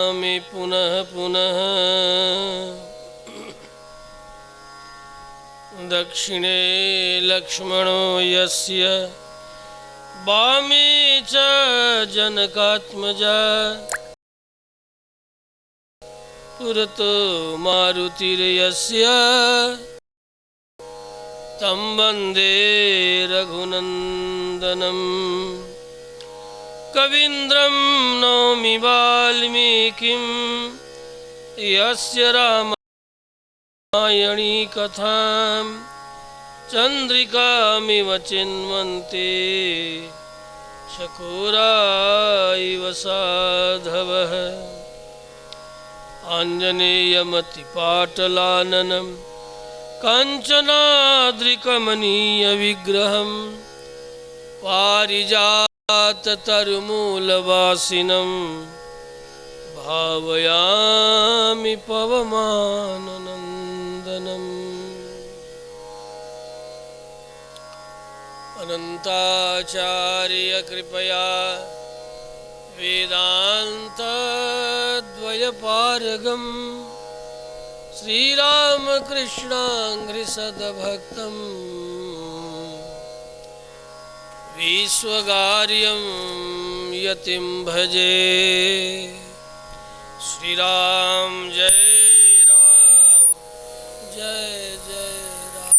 में पुनः पुनः दक्षिणे लक्ष्मणो यस्य वामे च जनकात्मजा पुरतो मारुतिर्यस्य तं वन्दे रघुनन्दनम् कवीन्द्रं नौमि वाल्मीकिं यस्य रामायणी कथां चन्द्रिकामिव चिन्वन्ते चकोरा इव साधवः आञ्जनेयमतिपाटलाननं काञ्चनाद्रिकमनीयविग्रहं पारिजाततरुमूलवासिनं भावयामि पवमाननन्दनम् अनन्ताचार्य कृपया वेदान्तद्वयपारगं श्रीरामकृष्णाङ्घ्रिसदभक्तं विश्वगार्यं यतिं भजे। श्रीराम जय राम जय जय राम।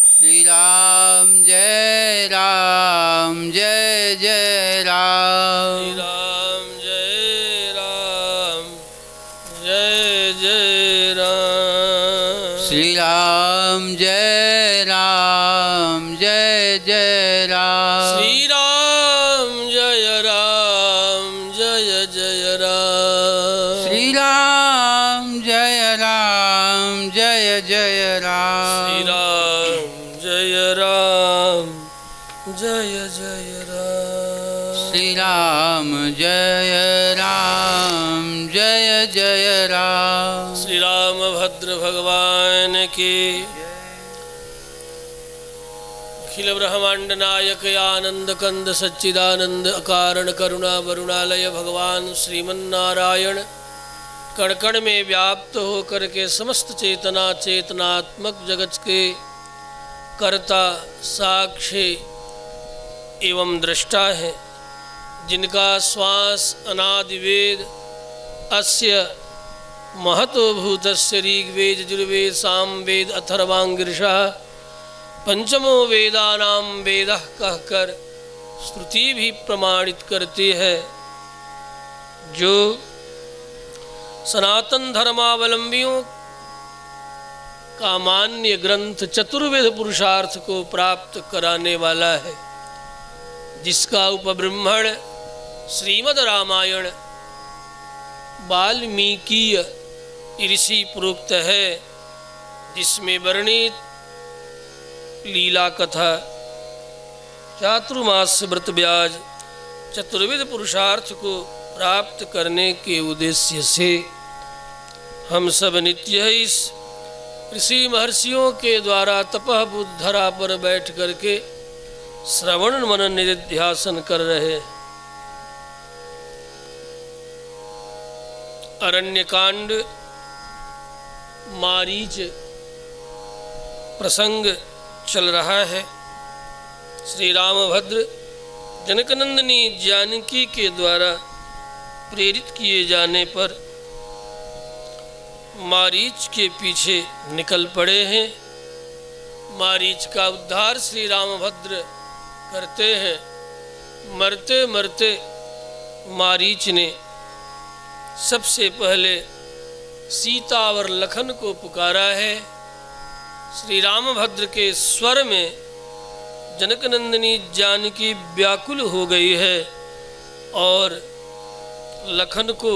श्रीराम जय राम जय जय राम। श्रीराम जय राम जय जय राम। श्रीराम जय राम जय जय राम। श्रीराम जय राम जय जय राम। श्रीराम जय राम जय जय राम। श्रीराम जय राम जय जय राम। श्रीराम जय राम जय जय राम। श्री रामभद्र भगवान की। अखिल ब्रह्मांड नायक आनंद कंद सच्चिदानंद अकारण करुणा वरुणालय भगवान श्रीमन्नारायण कण कण में व्याप्त होकर के समस्त चेतना चेतनात्मक जगत के कर्ता साक्षी एवं दृष्टा है, जिनका श्वास अनादिवेद अस्य महतो भूतस्य ऋग्वेद यजुर्वेद सामवेद अथर्वांगिरसः पंचमो वेदानां वेदः कहकर श्रुति भी प्रमाणित करती है। जो सनातन धर्मावलंबियों का मान्य ग्रंथ चतुर्वेद पुरुषार्थ को प्राप्त कराने वाला है, जिसका उपब्रह्मण श्रीमद् रामायण वाल्मीकीय ऋषि प्रोक्त है, जिसमें वर्णित लीला कथा चातुर्मास व्रत ब्याज चतुर्वेद पुरुषार्थ को प्राप्त करने के उद्देश्य से हम सब नित्य इस ऋषि महर्षियों के द्वारा तपः बुद्धरा पर बैठ करके श्रवण मनन निधिध्यासन कर रहे। अरण्यकांड मारीच प्रसंग चल रहा है। श्री रामभद्र जनकनंदिनी जानकी के द्वारा प्रेरित किए जाने पर मारीच के पीछे निकल पड़े हैं। मारीच का उद्धार श्री रामभद्र करते हैं। मरते मरते मारीच ने सबसे पहले सीता और लखन को पुकारा है। श्री रामभद्र के स्वर में जनकनंदिनी जानकी व्याकुल हो गई है और लखन को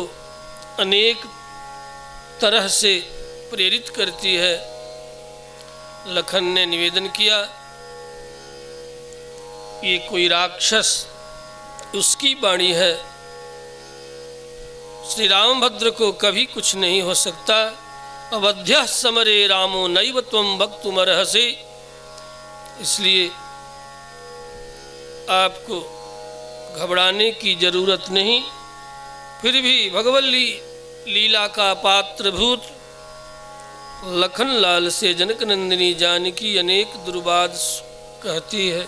अनेक तरह से प्रेरित करती है। लखन ने निवेदन किया, ये कोई राक्षस उसकी वाणी है, श्री रामभद्र को कभी कुछ नहीं हो सकता। अवध्यः समरे रामो नैव त्वं वक्तुमर्हसि। इसलिए आपको घबराने की जरूरत नहीं। फिर भी भगवल्ली लीला का पात्रभूत लखन लाल से जनक नंदिनी जानकी अनेक दुर्बाद कहती है।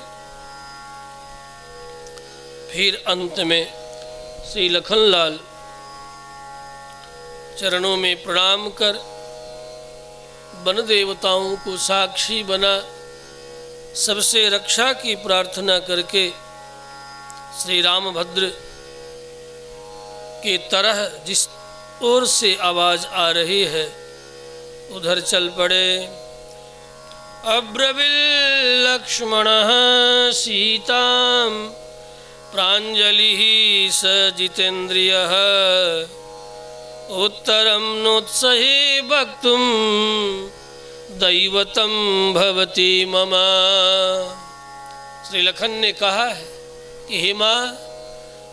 फिर अंत में श्री लखनलाल चरणों में प्रणाम कर वन देवताओं को साक्षी बना सबसे रक्षा की प्रार्थना करके श्री रामभद्र के तरह जिस ओर से आवाज आ रही है उधर चल पड़े। अब्रवील लक्ष्मण सीतां प्राञ्जलि स जितेन्द्रियः उत्तरं नोत्सहे वक्तुं दैवतं भवति मम। श्री लखन ने कहा है कि हे माँ,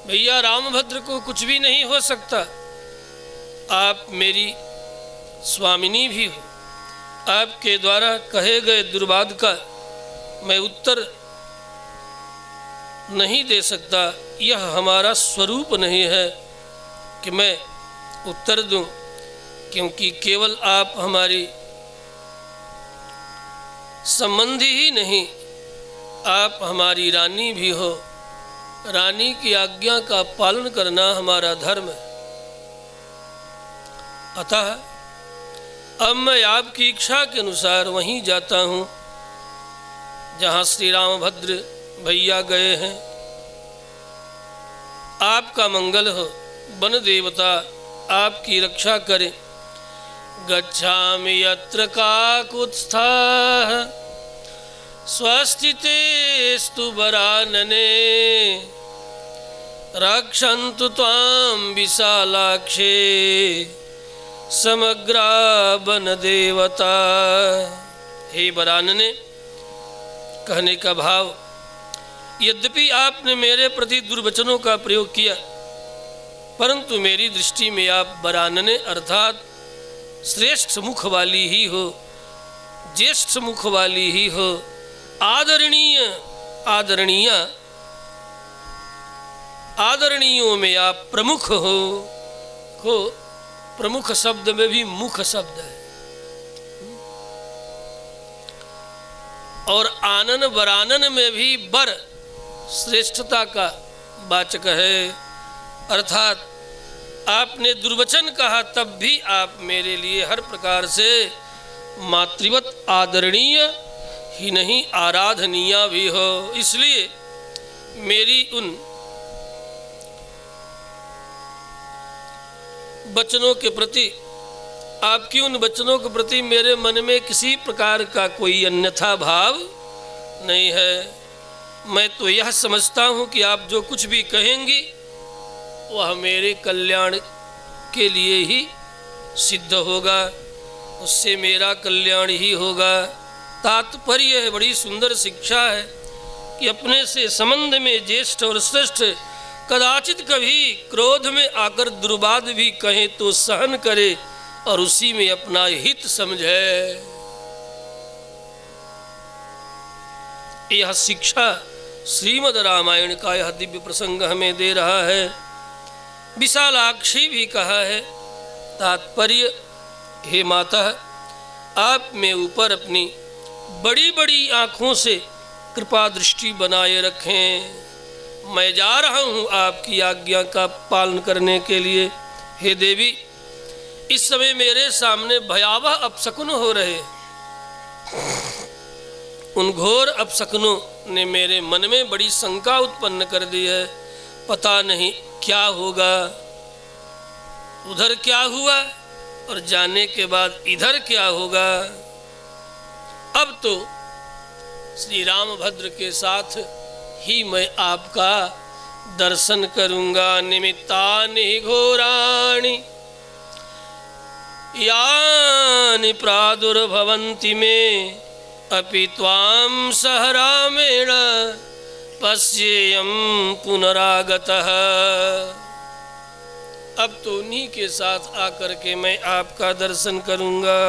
भैया रामभद्र को कुछ भी नहीं हो सकता, आप मेरी स्वामिनी भी हो, आपके द्वारा कहे गए दुर्वाद का मैं उत्तर नहीं दे सकता। यह हमारा स्वरूप नहीं है कि मैं उत्तर दूं, क्योंकि केवल आप हमारी संबंधी ही नहीं, आप हमारी रानी भी हो। रानी की आज्ञा का पालन करना हमारा धर्म है। अतः अब मैं आपकी इच्छा के अनुसार वहीं जाता हूँ जहाँ श्री रामभद्र भैया गए हैं। आपका मंगल हो, वन देवता आपकी रक्षा करे। गच्छामि यत्र काकुत्स्थाः स्वस्तितेस्तु वरानने रक्षन्तु त्वां विशालाक्षे समग्रा वन देवता। हे वरानने, कहने का भाव, यद्यपि आपने मेरे प्रति दुर्वचनों का प्रयोग किया, परंतु मेरी दृष्टि में आप वरानने अर्थात श्रेष्ठ मुख वाली ही हो, ज्येष्ठ मुख वाली ही हो, आदरणीयों में आप प्रमुख हो। प्रमुख शब्द में भी मुख शब्द है, और आनन वरानन में भी बर श्रेष्ठता का वाचक है। अर्थात आपने दुर्वचन कहा तब भी आप मेरे लिए हर प्रकार से मातृवत आदरणीय ही नहीं आराधनीय भी हो। इसलिए मेरी उन वचनों के प्रति, आपकी उन वचनों के प्रति मेरे मन में किसी प्रकार का कोई अन्यथा भाव नहीं है। मैं तो यह समझता हूँ कि आप जो कुछ भी कहेंगी वह मेरे कल्याण के लिए ही सिद्ध होगा, उससे मेरा कल्याण ही होगा। तात्पर्य है, बड़ी सुंदर शिक्षा है कि अपने से संबंध में ज्येष्ठ और श्रेष्ठ कदाचित कभी क्रोध में आकर दुर्वाद भी कहें तो सहन करे और उसी में अपना हित समझे। यह शिक्षा श्रीमद् रामायण का यह दिव्य प्रसंग हमें दे रहा है। विशालाक्षी भी कहा है। तात्पर्य, हे माता, आप में ऊपर अपनी बड़ी बड़ी आँखों से कृपा दृष्टि बनाए रखें। मैं जा रहा हूँ आपकी आज्ञा का पालन करने के लिए। हे देवी, इस समय मेरे सामने भयावह अपशकुन हो रहे। उन घोर अपशकुनों ने मेरे मन में बड़ी शंका उत्पन्न कर दी है। पता नहीं क्या होगा, उधर क्या हुआ और जाने के बाद इधर क्या होगा। अब तो श्री रामभद्र के साथ ही मैं आपका दर्शन करूंगा। निमित्तानि घोराणि यानि प्रादुर्भवन्ति मे अपि त्वां सह रामेण पश्येयं पुनरागतः। अब तो उन्हीं के साथ आकर के मैं आपका दर्शन करूंगा।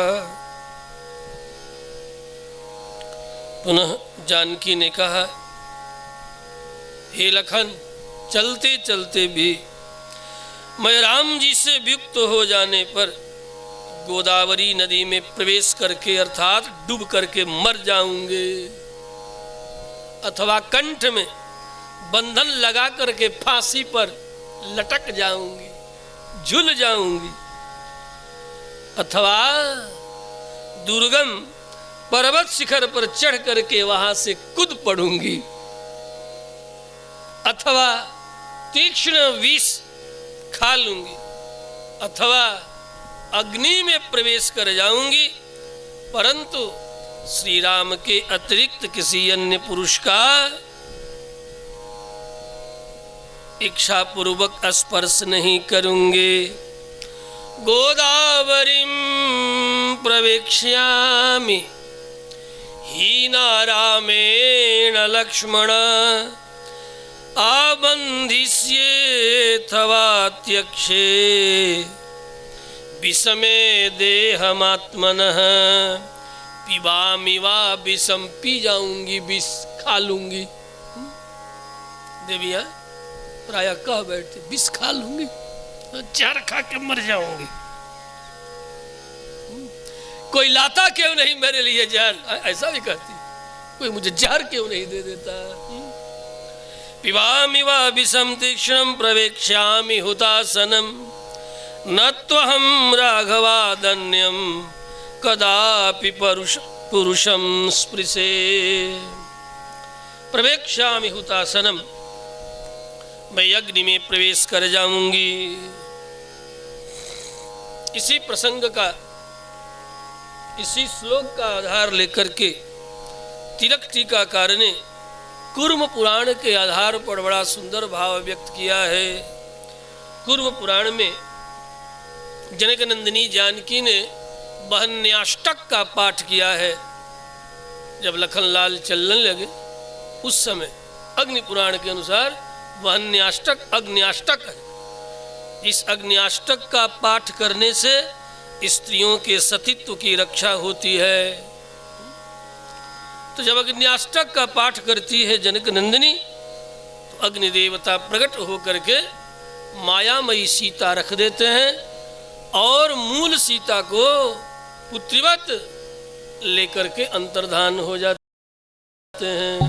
पुनः जानकी ने कहा, हे लखन, चलते चलते भी मैं राम जी से वियुक्त हो जाने पर गोदावरी नदी में प्रवेश करके अर्थात डूब करके मर जाऊंगे, अथवा कंठ में बंधन लगा करके फांसी पर लटक जाऊंगी, झूल जाऊंगी, अथवा दुर्गम पर्वत शिखर पर चढ़ करके वहां से कूद पड़ूंगी, अथवा तीक्ष्ण विष खा लूंगी, अथवा अग्नि में प्रवेश कर जाऊंगी। परंतु श्री राम के अतिरिक्त किसी अन्य पुरुष का इच्छा पूर्वक स्पर्श नहीं करूंगे। गोदावरीं प्रवेक्ष्यामि हीना रामेण लक्ष्मण आबन्धिष्येऽथवा त्यक्षे विषमे देहमात्मनः पिबामि वा विषम, पी जाऊंगी, विष खा लूंगी। देवियाँ प्रायः कह बैठते विष खा लूंगी, जहर खा के मर जाऊंगी। कोई लाता क्यों नहीं मेरे लिए जहर, ऐसा भी कहती, कोई मुझे जहर क्यों नहीं दे देता। पिबामि वा विषम तीक्ष्णं प्रवेक्ष्यामि हुतासनं न त्वहं राघवादन्यं कदापि पुरुषं स्पृशे। प्रवेक्ष्यामि हुतासनं, मैं अग्नि में प्रवेश कर जाऊंगी। इसी प्रसंग का, इसी श्लोक का आधार लेकर के तिलक टीकाकार ने कूर्म पुराण के आधार पर बड़ा सुंदर भाव व्यक्त किया है। कूर्म पुराण में जनक नंदिनी जानकी ने बहन्याष्टक का पाठ किया है। जब लखनलाल चलने लगे उस समय अग्नि पुराण के अनुसार बहन्याष्टक अग्न्याष्टक है। इस अग्न्याष्टक का पाठ करने से स्त्रियों के सतीत्व की रक्षा होती है। तो जब अग्न्याष्टक का पाठ करती है जनक नंदिनी, तो अग्नि देवता प्रकट होकर के मायामयी सीता रख देते हैं और मूल सीता को पुत्रीवत लेकर के अंतर्धान हो जाते हैं।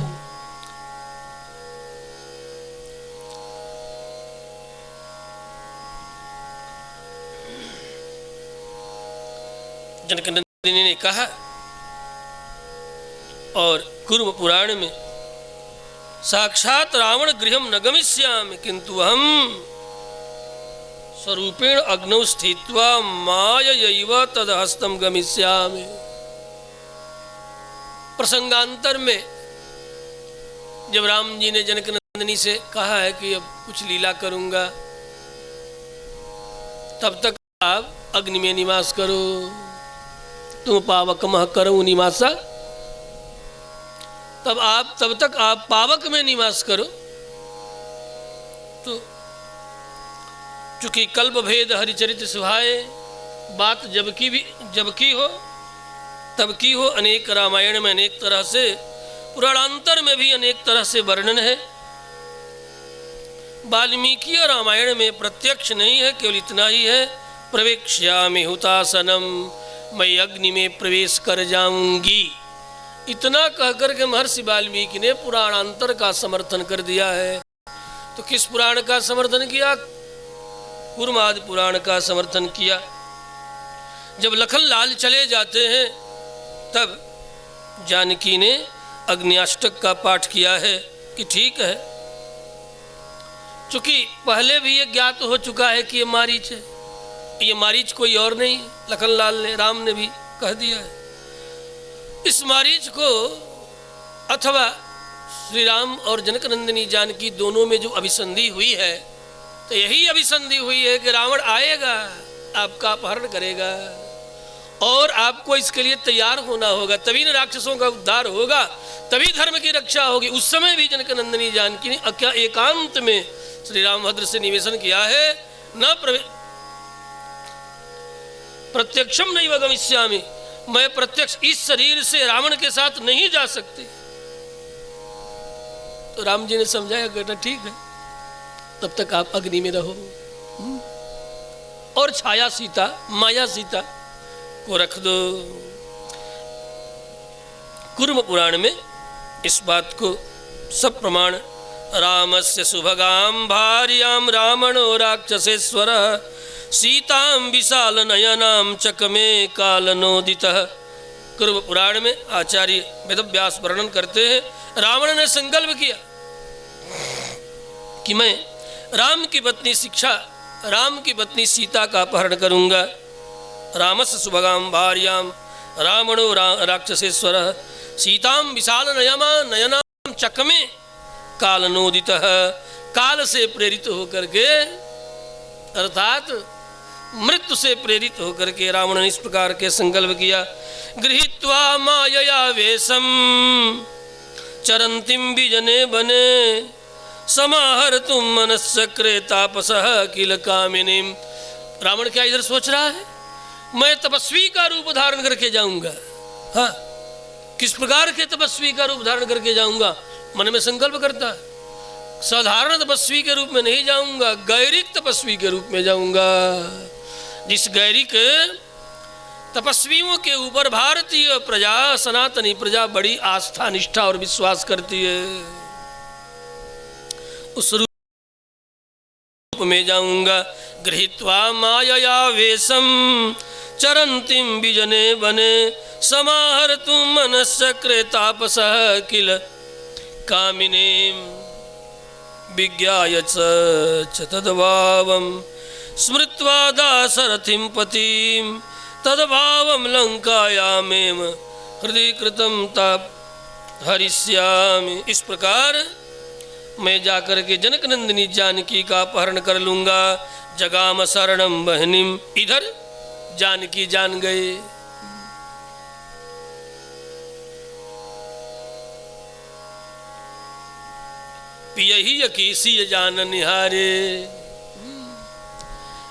जनक नंदिनी ने कहा, और कूर्म पुराण में साक्षात रावण गृहम न गमिष्यामि किंतु हम स्वरूपेण अग्नौ स्थित्वा माययैव तदहस्तं गमिष्यामि। प्रसंगांतर में जब राम जी ने जनक नंदिनी से कहा है कि अब कुछ लीला करूंगा, तब तक आप अग्नि में निवास करो, तुम पावकमः करो निवासा, तब तक आप पावक में निवास करो। तो चूंकि कल्प भेद हरिचरित सुहाए, बात जबकि हो तब की हो। अनेक रामायण में अनेक तरह से, पुराणांतर में भी अनेक तरह से वर्णन है। वाल्मीकि रामायण में प्रत्यक्ष नहीं है, केवल इतना ही है, प्रवेक्ष्यामि हुतासनम, मैं अग्नि में प्रवेश कर जाऊंगी। इतना कहकर के महर्षि वाल्मीकि ने पुराणांतर का समर्थन कर दिया है। तो किस पुराण का समर्थन किया? कूर्मादि पुराण का समर्थन किया। जब लखनलाल चले जाते हैं तब जानकी ने अग्न्याष्टक का पाठ किया है कि ठीक है, चूंकि पहले भी ये ज्ञात हो चुका है कि ये मारीच है, ये मारीच कोई और नहीं, लखनलाल ने, राम ने भी कह दिया है। इस मारीच को अथवा श्री राम और जनक नंदिनी जानकी दोनों में जो अभिसंधि हुई है, तो यही अभिसंधि हुई है कि रावण आएगा, आपका अपहरण करेगा और आपको इसके लिए तैयार होना होगा, तभी न राक्षसों का उद्धार होगा, तभी धर्म की रक्षा होगी। उस समय भी जनक नंदिनी जानकी ने क्या एकांत में श्री रामभद्र से निवेदन किया है, न प्रत्यक्षम नैव गमिष्यामि, मैं प्रत्यक्ष इस शरीर से रावण के साथ नहीं जा सकती। तो राम जी ने समझाया, बेटा ठीक है, तब तक आप अग्नि में रहो। और छाया सीता, माया सीता को रख दो। कुर्म पुराण में इस बात को सब प्रमाण, रामस्य सुभगां भार्यां रावणो राक्षसेश्वरः सीतां विशाल नयनां चकमे कालनोदितः। कुर्म पुराण में आचार्य वेदव्यास वर्णन करते हैं, रावण ने संकल्प किया कि मैं राम की पत्नी सीता का अपहरण करूंगा। रामस्य सुभगां भार्यां रावणो राक्षसेश्वरः सीतां विशाल नयनां चकमे कालनोदितः। काल से प्रेरित होकर के, अर्थात मृत्यु से प्रेरित होकर के रावण ने इस प्रकार के संकल्प किया। गृहीत्वा मायया वेशम चरंतिम विजने बने समाहर्तुम मनश्चक्रे तापसः किल कामिनीम। रावण क्या इधर सोच रहा है, मैं तपस्वी का रूप धारण करके जाऊंगा। हाँ, किस प्रकार के तपस्वी का रूप धारण करके जाऊंगा, मन में संकल्प करता है। साधारण तपस्वी के रूप में नहीं जाऊंगा, गैरिक तपस्वी के रूप में जाऊंगा। जिस गैरिक तपस्वियों के ऊपर भारतीय प्रजा, सनातनी प्रजा बड़ी आस्था, निष्ठा और विश्वास करती है, उस रूप में जाऊंगा। गृहीत्वा मायया वेशम चरंतिम विजने बने समाहर्तुम मनश्चक्रे तापसः किल कामिनीम विज्ञाय च तद्भावं स्मृत्वा दाशरथिं पतिं तद्भावं लंकायामेव हृदय कृतं ताप हरिष्यामि। इस प्रकार मैं जाकर के जनक नंदिनी जानकी का अपहरण कर लूंगा। जगाम शरणम बहनिम, इधर जानकी जान गए। पियही अकीसी जान निहारे।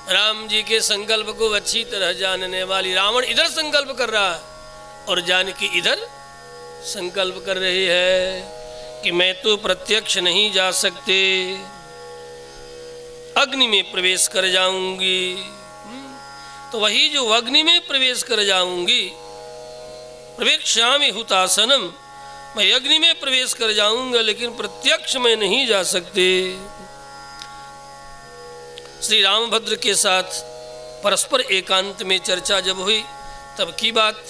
राम जी के संकल्प को अच्छी तरह जानने वाली रावण इधर संकल्प कर रहा है और जानकी इधर संकल्प कर रही है कि मैं तो प्रत्यक्ष नहीं जा सकते, अग्नि में प्रवेश कर जाऊंगी। तो वही जो अग्नि में प्रवेश कर जाऊंगी, प्रवेक्ष्यामि हुतासनम, मैं अग्नि में प्रवेश कर जाऊंगा लेकिन प्रत्यक्ष में नहीं जा सकते। श्री रामभद्र के साथ परस्पर एकांत में चर्चा जब हुई तब की बात,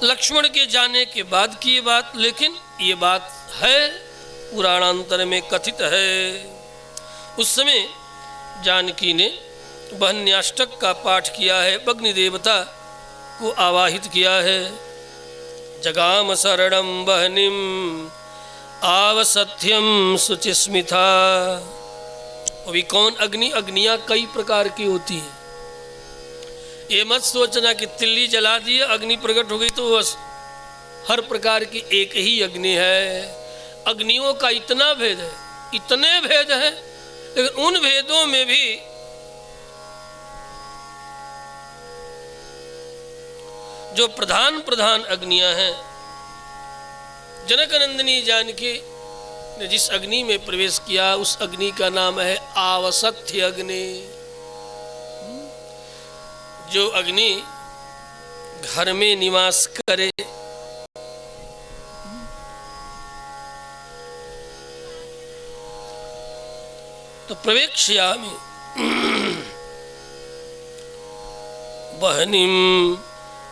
लक्ष्मण के जाने के बाद की ये बात, लेकिन ये बात है पुराणांतर में कथित है। उस समय जानकी ने बहन्याष्टक का पाठ किया है, अग्नि देवता को आवाहित किया है। जगाम शरणम बहनिम आवसत्यम शुचिस्मिता। अभी कौन अग्नि, अग्नियां कई प्रकार की होती है। ये मत सोचना कि तिल्ली जला दिए अग्नि प्रकट हो गई तो बस हर प्रकार की एक ही अग्नि है। अग्नियों का इतना भेद है, इतने भेद हैं, लेकिन उन भेदों में भी जो प्रधान प्रधान अग्नियां हैं, जनक नंदिनी जानकी ने जिस अग्नि में प्रवेश किया उस अग्नि का नाम है आवसत्य अग्नि। जो अग्नि घर में निवास करे, तो प्रवेक्ष्यामि बहनिम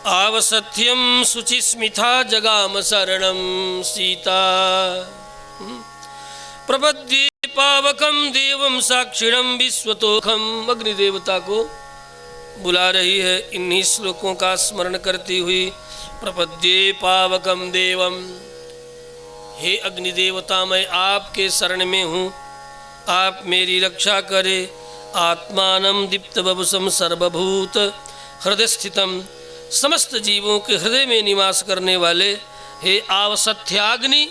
आवसत्यम शुचिस्मिता जगाम शरणम सीता। प्रपद्ये पावकम देवम साक्षिणम विश्वतोखम। अग्नि देवता को बुला रही है इन्हीं श्लोकों का स्मरण करती हुई। प्रपद्ये पावकम देवम, हे अग्नि देवता मैं आपके शरण में हूँ, आप मेरी रक्षा करे। आत्मानं दीप्त बभुसम सर्वभूत हृदय स्थितम, समस्त जीवों के हृदय में निवास करने वाले हे आवसत्याग्नि,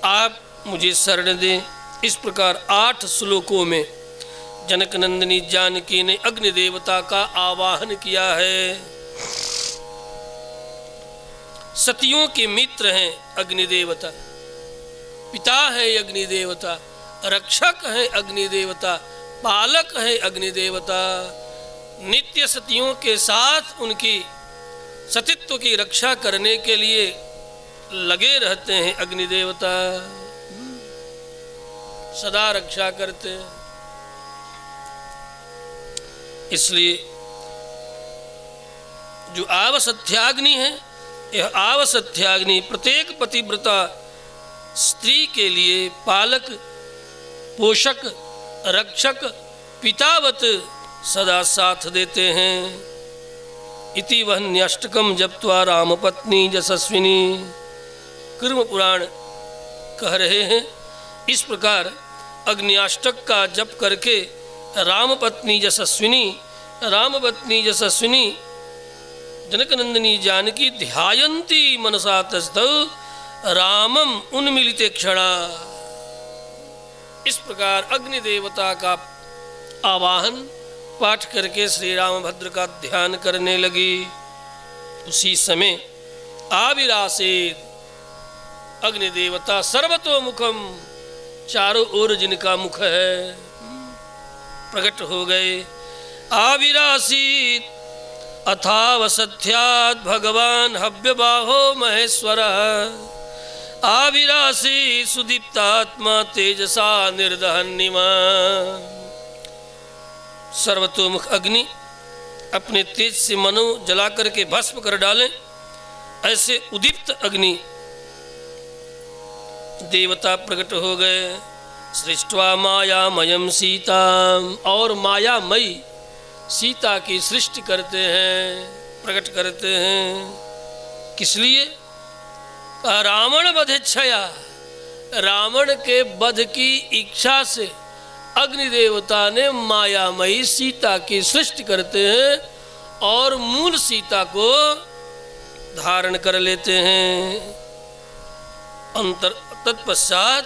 आप मुझे शरण दें। इस प्रकार 8 श्लोकों में जनक नंदिनी जानकी ने अग्नि देवता का आवाहन किया है। सतियों के मित्र हैं अग्नि देवता, पिता है अग्नि देवता, रक्षक है अग्नि देवता, पालक है अग्नि देवता। नित्य सतियों के साथ उनकी सतीत्व की रक्षा करने के लिए लगे रहते हैं अग्नि देवता, सदा रक्षा करते हैं। इसलिए जो आवसथ्याग्नि है, यह आवसथ्याग्नि प्रत्येक पतिव्रता स्त्री के लिए पालक, पोषक, रक्षक, पितावत सदा साथ देते हैं। इति वह्न्यष्टकम जप्त्वा रामपत्नी यशस्विनी, कुर्म पुराण कह रहे हैं। इस प्रकार अग्न्याष्टक का जप करके रामपत्नी यशस्विनी, रामपत्नी यशस्विनी जनकनंदिनी जानकी ध्यायन्ती मनसा तस्थौ रामम उन्मिलिते क्षणा। इस प्रकार अग्नि देवता का आवाहन पाठ करके श्री रामभद्र का ध्यान करने लगी। उसी समय आविरासेद, अग्नि देवता सर्वतोमुखम, चारों ओर जिनका मुख है, प्रकट हो गए। आविरासीत अथावसथ्यात् भगवान हव्यबाहो महेश्वरः, आविरासी सुदीप्तात्मा तेजसा निर्दहन्निमा। सर्वतोमुख अग्नि अपने तेज से मनो जला करके भस्म कर डालें, ऐसे उदीप्त अग्नि देवता प्रकट हो गए। सृष्ट्वा मायामयम सीताम, और मायामयी सीता की सृष्टि करते हैं, प्रकट करते हैं। किस लिए? रावण वधेच्छया, रावण के वध की इच्छा से अग्नि देवता ने मायामयी सीता की सृष्टि करते हैं और मूल सीता को धारण कर लेते हैं। तत्पश्चात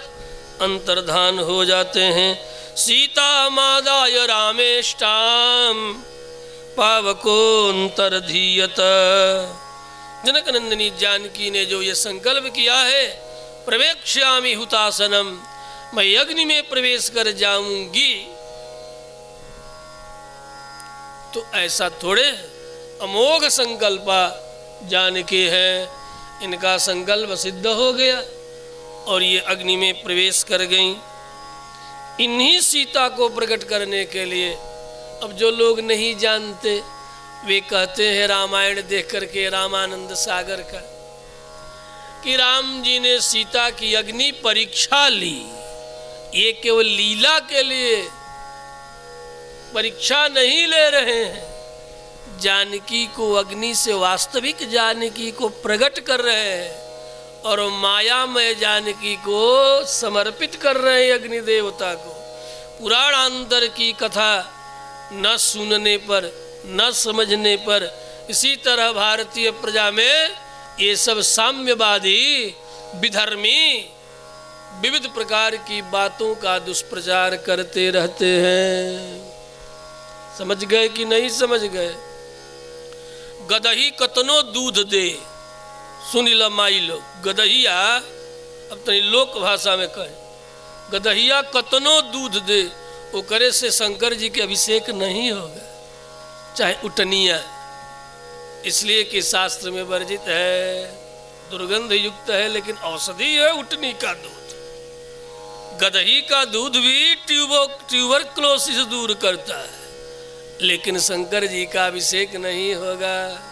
अंतर्धान हो जाते हैं। सीता मादाय रामेष्टाम पावकोऽन्तर्धीयत। जनकनंदिनी जानकी ने जो ये संकल्प किया है, प्रवेक्ष्यामि हुतासनम, मैं अग्नि में प्रवेश कर जाऊंगी, तो ऐसा थोड़े अमोघ संकल्प जानकी है। इनका संकल्प सिद्ध हो गया और ये अग्नि में प्रवेश कर गईं। इन्हीं सीता को प्रकट करने के लिए अब जो लोग नहीं जानते वे कहते हैं रामायण देख करके, रामानंद सागर का, कि राम जी ने सीता की अग्नि परीक्षा ली। ये केवल लीला के लिए परीक्षा नहीं ले रहे हैं, जानकी को अग्नि से वास्तविक जानकी को प्रकट कर रहे हैं और मायामय जानकी को समर्पित कर रहे हैं अग्नि देवता को। पुराणांतर की कथा न सुनने पर, न समझने पर, इसी तरह भारतीय प्रजा में ये सब साम्यवादी, विधर्मी, विविध प्रकार की बातों का दुष्प्रचार करते रहते हैं। समझ गए कि नहीं समझ गए? गदही कतनो दूध दे, सुन लो माई लोग, गदहिया, अब तनी लोक भाषा में कहे, गदहिया कतनो दूध दे, वो करे से शंकर जी के अभिषेक नहीं होगा, चाहे उटनिया, इसलिए कि शास्त्र में वर्जित है, दुर्गंध युक्त है, लेकिन औषधि है उटनी का दूध। गदही का दूध भी ट्यूबरक्लोसिस दूर करता है, लेकिन शंकर जी का अभिषेक नहीं होगा,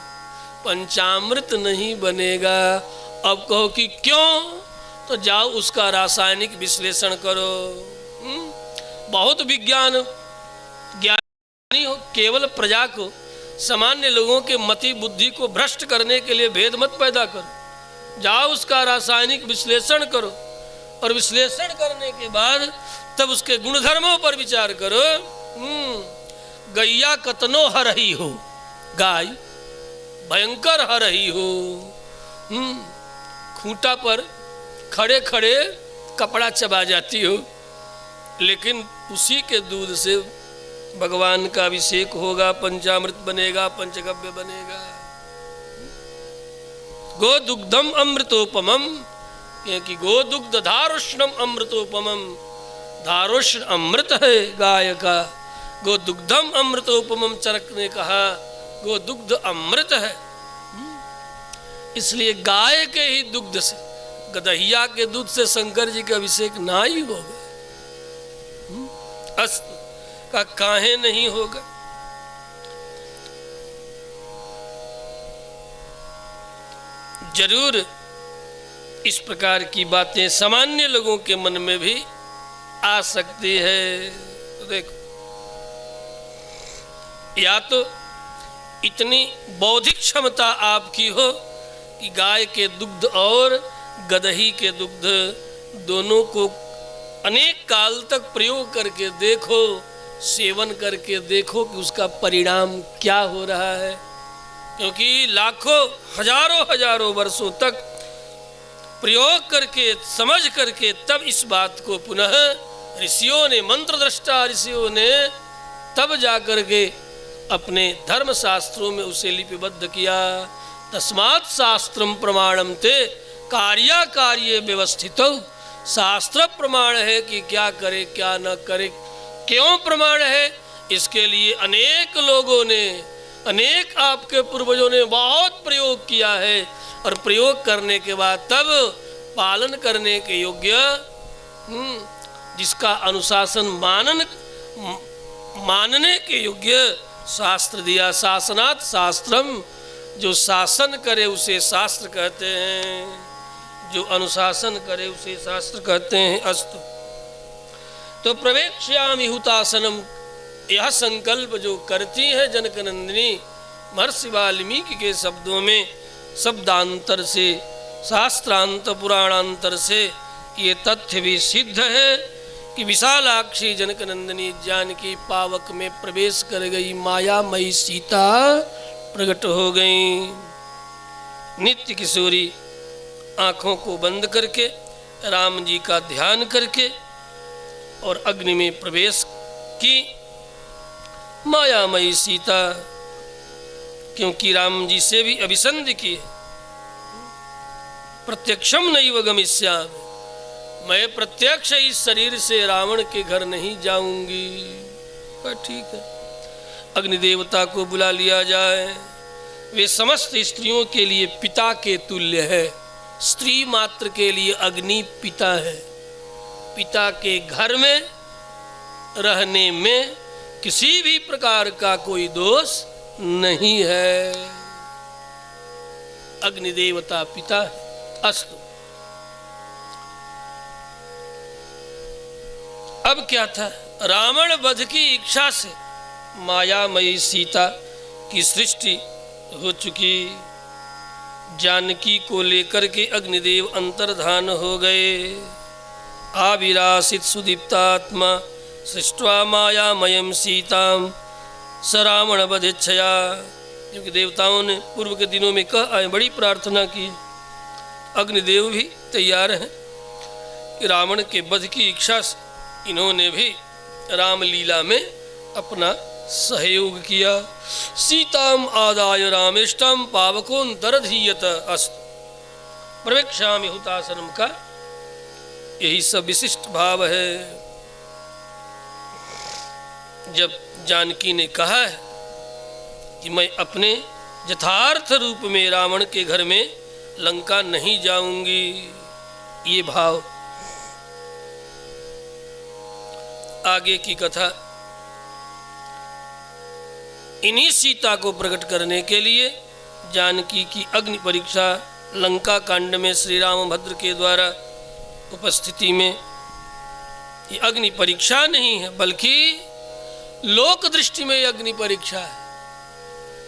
पंचामृत नहीं बनेगा। अब कहो कि क्यों? तो जाओ उसका रासायनिक विश्लेषण करो। बहुत विज्ञानी हो, केवल प्रजा को, सामान्य लोगों के मति बुद्धि को भ्रष्ट करने के लिए भेद मत पैदा करो। जाओ उसका रासायनिक विश्लेषण करो और विश्लेषण करने के बाद तब उसके गुणधर्मों पर विचार करो। गैया कतनो हरही हो, गाय भयंकर हरही हो, खूंटा पर खड़े खड़े कपड़ा चबा जाती हो, लेकिन उसी के दूध से भगवान का अभिषेक होगा, पंचामृत बनेगा, पंचगव्य बनेगा। गोदुग्धम अमृतोपमम, क्योंकि गोदुग्ध धारुष्णम अमृतोपमम, धारोष्ण अमृत है गाय का, गो दुग्धम अमृतोपमम चरक ने कहा गो दुग्ध अमृत है। इसलिए गाय के ही दुग्ध से, गदहिया के दूध से शंकर जी का अभिषेक ना ही होगा। अस्त का काहे नहीं होगा। जरूर इस प्रकार की बातें सामान्य लोगों के मन में भी आ सकती है। तो देखो, या तो इतनी बौद्धिक क्षमता आपकी हो कि गाय के दुग्ध और गदही के दुग्ध दोनों को अनेक काल तक प्रयोग करके देखो, सेवन करके देखो कि उसका परिणाम क्या हो रहा है। क्योंकि लाखों हजारों वर्षों तक प्रयोग करके समझ करके तब इस बात को पुनः ऋषियों ने, मंत्र दृष्टा ऋषियों ने तब जाकर के अपने धर्म शास्त्रों में उसे लिपिबद्ध किया। तस्मात् शास्त्रम प्रमाणम ते कार्याकार्ये व्यवस्थितौ। शास्त्र प्रमाण है कि क्या करे क्या न करे। क्यों प्रमाण है? इसके लिए अनेक लोगों ने, अनेक आपके पूर्वजों ने बहुत प्रयोग किया है, और प्रयोग करने के बाद तब पालन करने के योग्य, जिसका अनुशासन मानने के योग्य शास्त्र दिया। शासनात् शास्त्रम, जो शासन करे उसे शास्त्र कहते हैं, जो अनुशासन करे उसे शास्त्र कहते हैं। अस्तु, तो प्रवेक्ष्यामि हुतासनम, यह संकल्प जो करती है जनकनंदिनी महर्षि वाल्मीकि के शब्दों में, शब्दांतर से, शास्त्रांत पुराणांतर से ये तथ्य भी सिद्ध है कि विशालाक्षी जनकनंदिनी जानकी पावक में प्रवेश कर गई, मायामयी सीता प्रकट हो गई। नित्य किशोरी आँखों को बंद करके राम जी का ध्यान करके और अग्नि में प्रवेश की मायामयी सीता, क्योंकि राम जी से भी अभिसंधि की, प्रत्यक्षम नैव गमिष्यामि, मैं प्रत्यक्ष इस शरीर से रावण के घर नहीं जाऊंगी। ठीक है, अग्निदेवता को बुला लिया जाए। वे समस्त स्त्रियों के लिए पिता के तुल्य है। स्त्री मात्र के लिए अग्नि पिता है। पिता के घर में रहने में किसी भी प्रकार का कोई दोष नहीं है। अग्निदेवता पिता है। अस्तु, अब क्या था? रावण वध की इच्छा से मायामयी सीता की सृष्टि हो चुकी। जानकी को लेकर के अग्निदेव अंतर्धान हो गए। आविरासित सुदीप्तात्मा सृष्ट्वा मायामयम सीताम स रावण वधेच्छया, क्योंकि देवताओं ने पूर्व के दिनों में कहा है, बड़ी प्रार्थना की। अग्निदेव भी तैयार हैं कि रावण के वध की इच्छा से इन्होंने भी रामलीला में अपना सहयोग किया। सीताम आदाय रामेष्टम पावकोन्तरधीयत अस्तु, प्रवेक्ष्यामि हुतासनम का यही सब विशिष्ट भाव है। जब जानकी ने कहा है कि मैं अपने यथार्थ रूप में रावण के घर में लंका नहीं जाऊंगी, ये भाव। आगे की कथा इन्हीं सीता को प्रकट करने के लिए जानकी की अग्नि परीक्षा लंका कांड में श्री रामभद्र के द्वारा उपस्थिति में, ये अग्नि परीक्षा नहीं है बल्कि लोक दृष्टि में अग्नि परीक्षा है।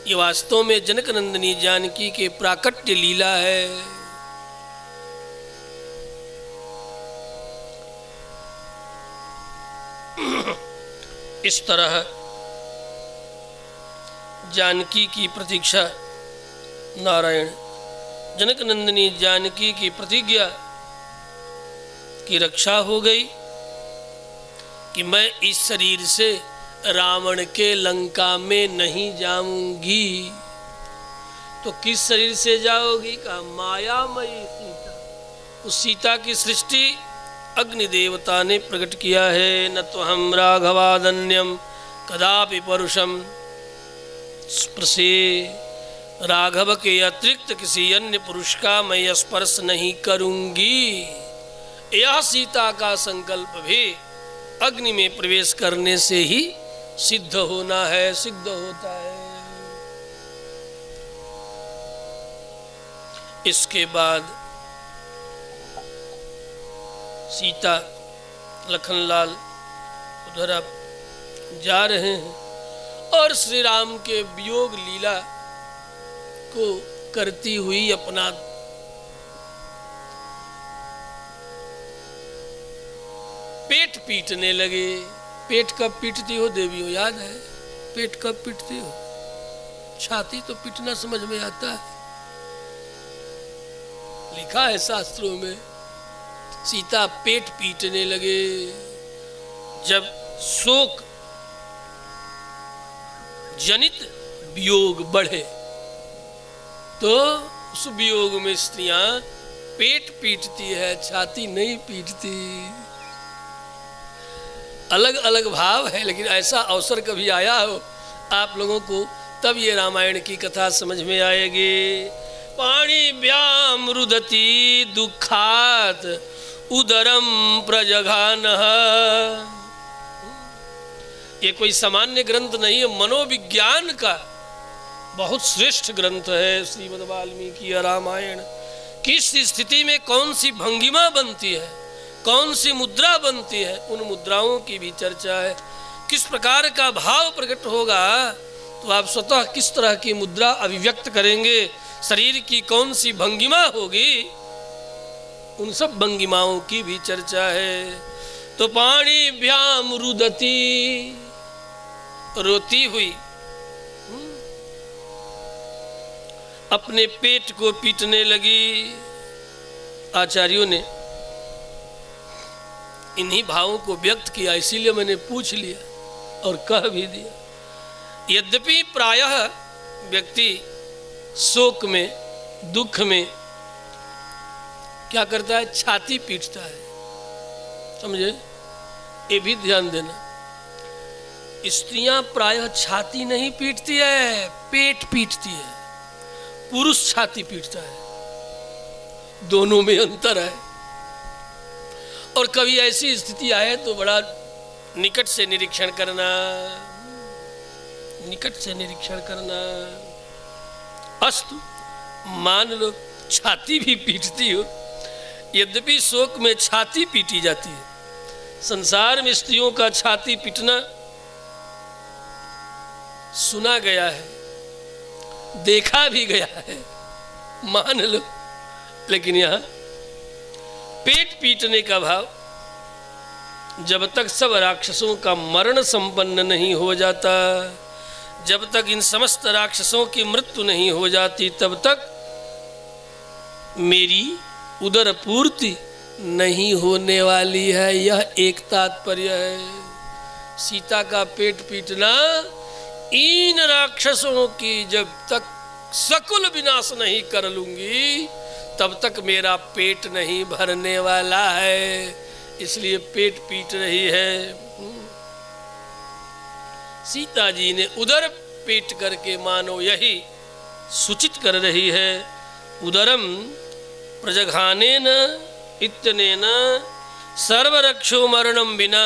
ये वास्तव में जनकनंदिनी जानकी के प्राकट्य लीला है। इस तरह जानकी की प्रतीक्षा, नारायण जनकनंदिनी जानकी की प्रतिज्ञा की रक्षा हो गई कि मैं इस शरीर से रावण के लंका में नहीं जाऊंगी। तो किस शरीर से जाओगी? कहा मायामयी सीता। उस सीता की सृष्टि अग्नि देवता ने प्रकट किया है। न तो हम राघवादन्यम कदापि परुषम स्पर्शे, राघव के अतिरिक्त किसी अन्य पुरुष का मैं स्पर्श नहीं करूंगी। यह सीता का संकल्प भी अग्नि में प्रवेश करने से ही सिद्ध होना है, सिद्ध होता है। इसके बाद सीता लखनलाल उधर अब जा रहे हैं और श्री राम के वियोग लीला को करती हुई अपना पेट पीटने लगे। पेट कब पीटती हो देवियों, याद है? पेट कब पीटती हो? छाती तो पीटना समझ में आता है, लिखा है शास्त्रों में। सीता पेट पीटने लगे। जब शोक जनित वियोग बढ़े तो उस वियोग में स्त्रियां पेट पीटती है, छाती नहीं पीटती। अलग अलग भाव है, लेकिन ऐसा अवसर कभी आया हो आप लोगों को, तब ये रामायण की कथा समझ में आएगी। पाणी व्याम रुदती दुखात उदरम प्रजघानः। ये कोई सामान्य ग्रंथ नहीं है, मनोविज्ञान का बहुत श्रेष्ठ ग्रंथ है श्रीमद् वाल्मीकि रामायण। किस स्थिति में कौन सी भंगिमा बनती है, कौन सी मुद्रा बनती है, उन मुद्राओं की भी चर्चा है। किस प्रकार का भाव प्रकट होगा तो आप स्वतः किस तरह की मुद्रा अभिव्यक्त करेंगे, शरीर की कौन सी भंगिमा होगी, उन सब भंगिमाओं की भी चर्चा है। तो पाणी व्याम रुदती, रोती हुई अपने पेट को पीटने लगी। आचार्यों ने इन्हीं भावों को व्यक्त किया, इसीलिए मैंने पूछ लिया और कह भी दिया। यद्यपि प्रायः व्यक्ति शोक में, दुख में क्या करता है, छाती पीटता है, समझे? ये भी ध्यान देना। स्त्रियां प्रायः छाती नहीं पीटती है, पेट पीटती है। पुरुष छाती पीटता है, दोनों में अंतर है। और कभी ऐसी स्थिति आए तो बड़ा निकट से निरीक्षण करना, निकट से निरीक्षण करना। अस्तु, मान लो छाती भी पीटती हो, यद्यपि शोक में छाती पीटी जाती है। संसार में स्त्रियों का छाती पीटना सुना गया है, देखा भी गया है, मान लो। लेकिन यहाँ पेट पीटने का भाव, जब तक सब राक्षसों का मरण संपन्न नहीं हो जाता, जब तक इन समस्त राक्षसों की मृत्यु नहीं हो जाती, तब तक मेरी उदर पूर्ति नहीं होने वाली है। यह एक तात्पर्य है। सीता का पेट पीटना इन राक्षसों की जब तक सकुल विनाश नहीं कर लूंगी, तब तक मेरा पेट नहीं भरने वाला है, इसलिए पेट पीट रही है। सीता जी ने उदर पीट करके मानो यही सूचित कर रही है। उदरम प्रजघानेन इत्यनेन सर्वरक्षो मरणम विना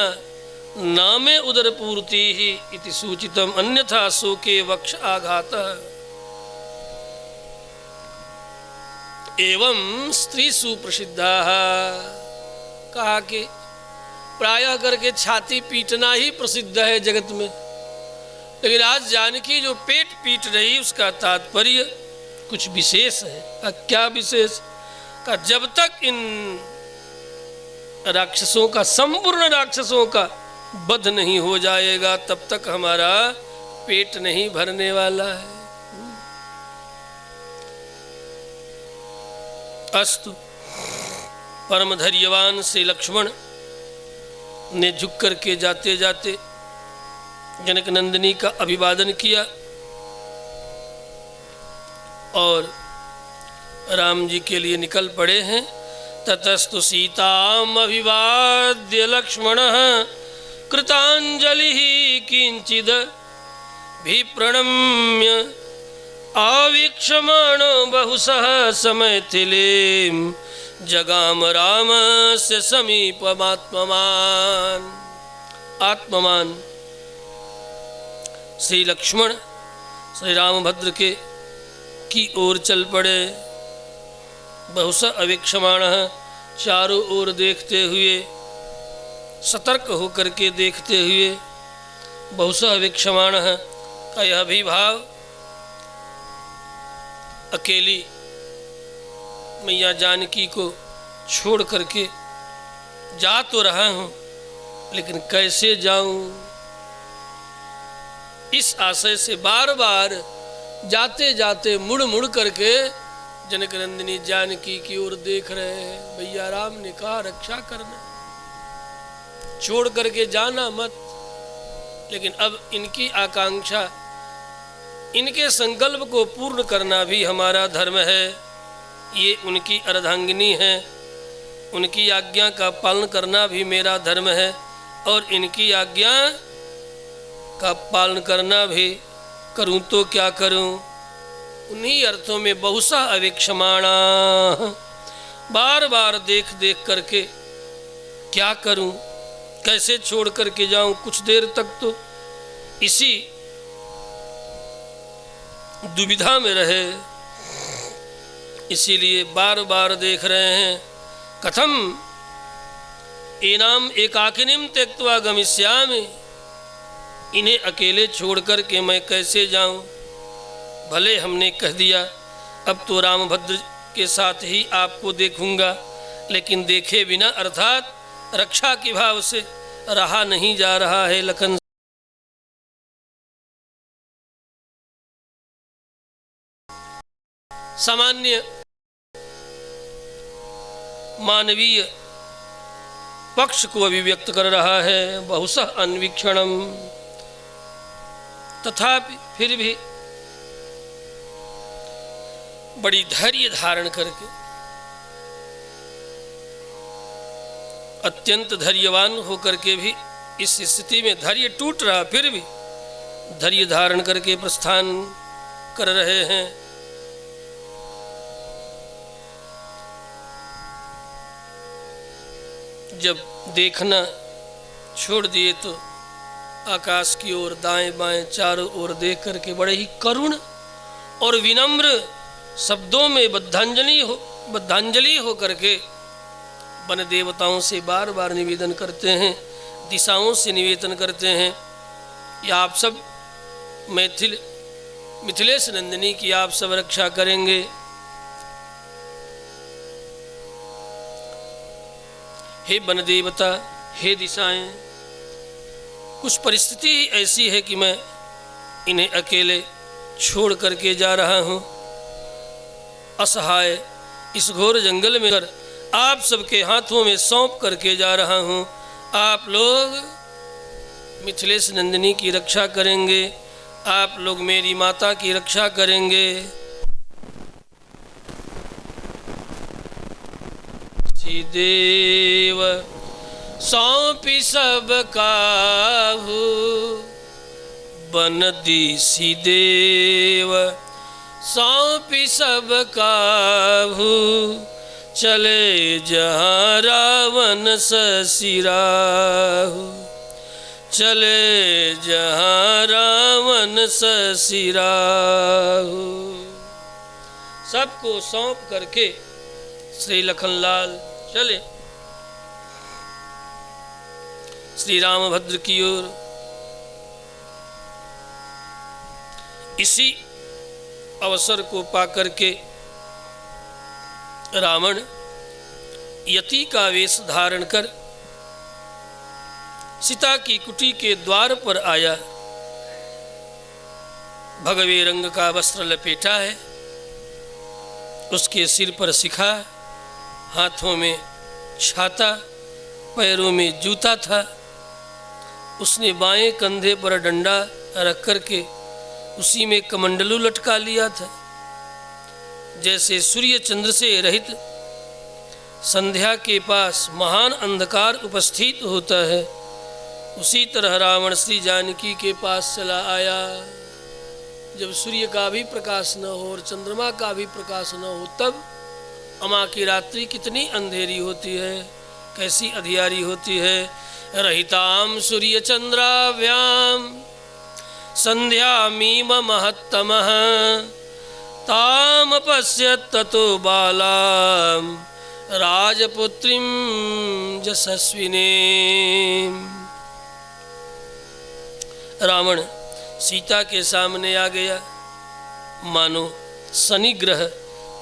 नामे उदर पूर्ति ही इति सूचितम, अन्यथा शोके वक्ष आघात। एवं स्त्री सुप्रसिद्धा, कहा कि प्रायः करके छाती पीटना ही प्रसिद्ध है जगत में। लेकिन आज जानकी जो पेट पीट रही, उसका तात्पर्य कुछ विशेष है। क्या विशेष? का जब तक इन राक्षसों का, संपूर्ण राक्षसों का वध नहीं हो जाएगा, तब तक हमारा पेट नहीं भरने वाला है। अस्तु। परम धैर्यवान से लक्ष्मण ने झुक करके जाते जाते जनक नंदिनी का अभिवादन किया और राम जी के लिए निकल पड़े हैं। ततस्तु सीताम् अभिवाद्य लक्ष्मणः कृताञ्जलिः किंचिद विप्रणम्य आवीक्षमाणो बहुशः समैथिलीं जगाम रामस्य समीपमात्मवान्। आत्मवान श्री लक्ष्मण श्री रामभद्र के की ओर चल पड़े। बहुशः अवीक्षमाणः चारों ओर देखते हुए, सतर्क होकर के देखते हुए, बहुशः अवीक्षमाणः का यह भी भाव, अकेली मैया जानकी को छोड़ करके जा तो रहा हूँ, लेकिन कैसे जाऊं, इस आशय से बार बार जाते जाते मुड़ मुड़ करके जनक नंदिनी जानकी की ओर देख रहे हैं। भैया राम ने कहा रक्षा करना, छोड़ करके जाना मत। लेकिन अब इनकी आकांक्षा, इनके संकल्प को पूर्ण करना भी हमारा धर्म है। ये उनकी अर्धांगिनी है, उनकी आज्ञा का पालन करना भी मेरा धर्म है, और इनकी आज्ञा का पालन करना भी करूं तो क्या करूं। उन्हीं अर्थों में बहुशः अवीक्षमाणा, बार बार देख देख करके क्या करूं, कैसे छोड़ करके जाऊं। कुछ देर तक तो इसी दुविधा में रहे, इसीलिए बार बार देख रहे हैं। कथम एनाम एकाकिनीं त्यक्त्वा गमिष्यामि, इन्हें अकेले छोड़ कर के मैं कैसे जाऊं। भले हमने कह दिया अब तो रामभद्र के साथ ही आपको देखूंगा, लेकिन देखे बिना अर्थात रक्षा के भाव से रहा नहीं जा रहा है। लखन सामान्य मानवीय पक्ष को अभिव्यक्त कर रहा है, बहुशः अन्वीक्षणम। तथापि फिर भी बड़ी धैर्य धारण करके, अत्यंत धैर्यवान होकर के भी इस स्थिति में धैर्य टूट रहा, फिर भी धैर्य धारण करके प्रस्थान कर रहे हैं। जब देखना छोड़ दिए तो आकाश की ओर दाएं बाएं चारों ओर देख करके बड़े ही करुण और विनम्र शब्दों में बद्धांजलि हो करके वन देवताओं से बार बार निवेदन करते हैं, दिशाओं से निवेदन करते हैं। या आप सब मिथिलेश नंदिनी की आप सब रक्षा करेंगे। हे वन देवता, हे दिशाएं, कुछ परिस्थिति ऐसी है कि मैं इन्हें अकेले छोड़ करके जा रहा हूँ। असहाय इस घोर जंगल में कर आप सबके हाथों में सौंप करके जा रहा हूँ। आप लोग मिथिलेश नंदिनी की रक्षा करेंगे, आप लोग मेरी माता की रक्षा करेंगे। देव सौंपी सब काहू बन दीसी देव सौंपी सब काहू चले जहाँ रावण ससिराहू चले जहाँ रावण ससिराहू। सबको सौंप करके श्री लखनलाल चले श्री रामभद्र की ओर। इसी अवसर को पाकर के रावण यति का वेश धारण कर सीता की कुटी के द्वार पर आया। भगवे रंग का वस्त्र लपेटा है, उसके सिर पर शिखा, हाथों में छाता, पैरों में जूता था। उसने बाएं कंधे पर डंडा रख करके उसी में कमंडलू लटका लिया था। जैसे सूर्य चंद्र से रहित संध्या के पास महान अंधकार उपस्थित होता है, उसी तरह रावण श्री जानकी के पास चला आया। जब सूर्य का भी प्रकाश न हो और चंद्रमा का भी प्रकाश न हो, तब अमा की रात्रि कितनी अंधेरी होती है, कैसी अधियारी होती है। रहिताम सूर्य चंद्राभ्याम संध्यामीम महत्तमः ताम पश्यत ततो बालाम राजपुत्रीं यशस्विनी। रावण सीता के सामने आ गया, मानो शनि ग्रह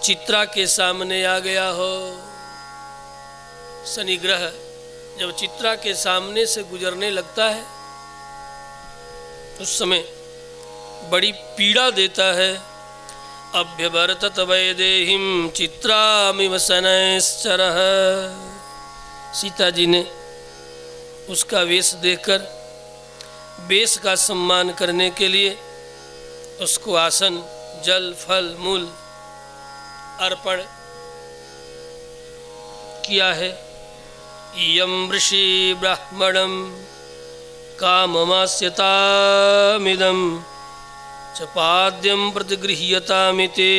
चित्रा के सामने आ गया हो। शनि ग्रह जब चित्रा के सामने से गुजरने लगता है, उस समय बड़ी पीड़ा देता है। अभ्यवर्तत वैदेहीं चित्रामिव शनैश्चरः। सीता जी ने उसका वेश देखकर वेश का सम्मान करने के लिए उसको आसन, जल, फल, मूल अर्पण किया है। इयं ऋषि ब्राह्मणं काममास्यतामिदं च पाद्यं प्रतिगृह्यतामिते।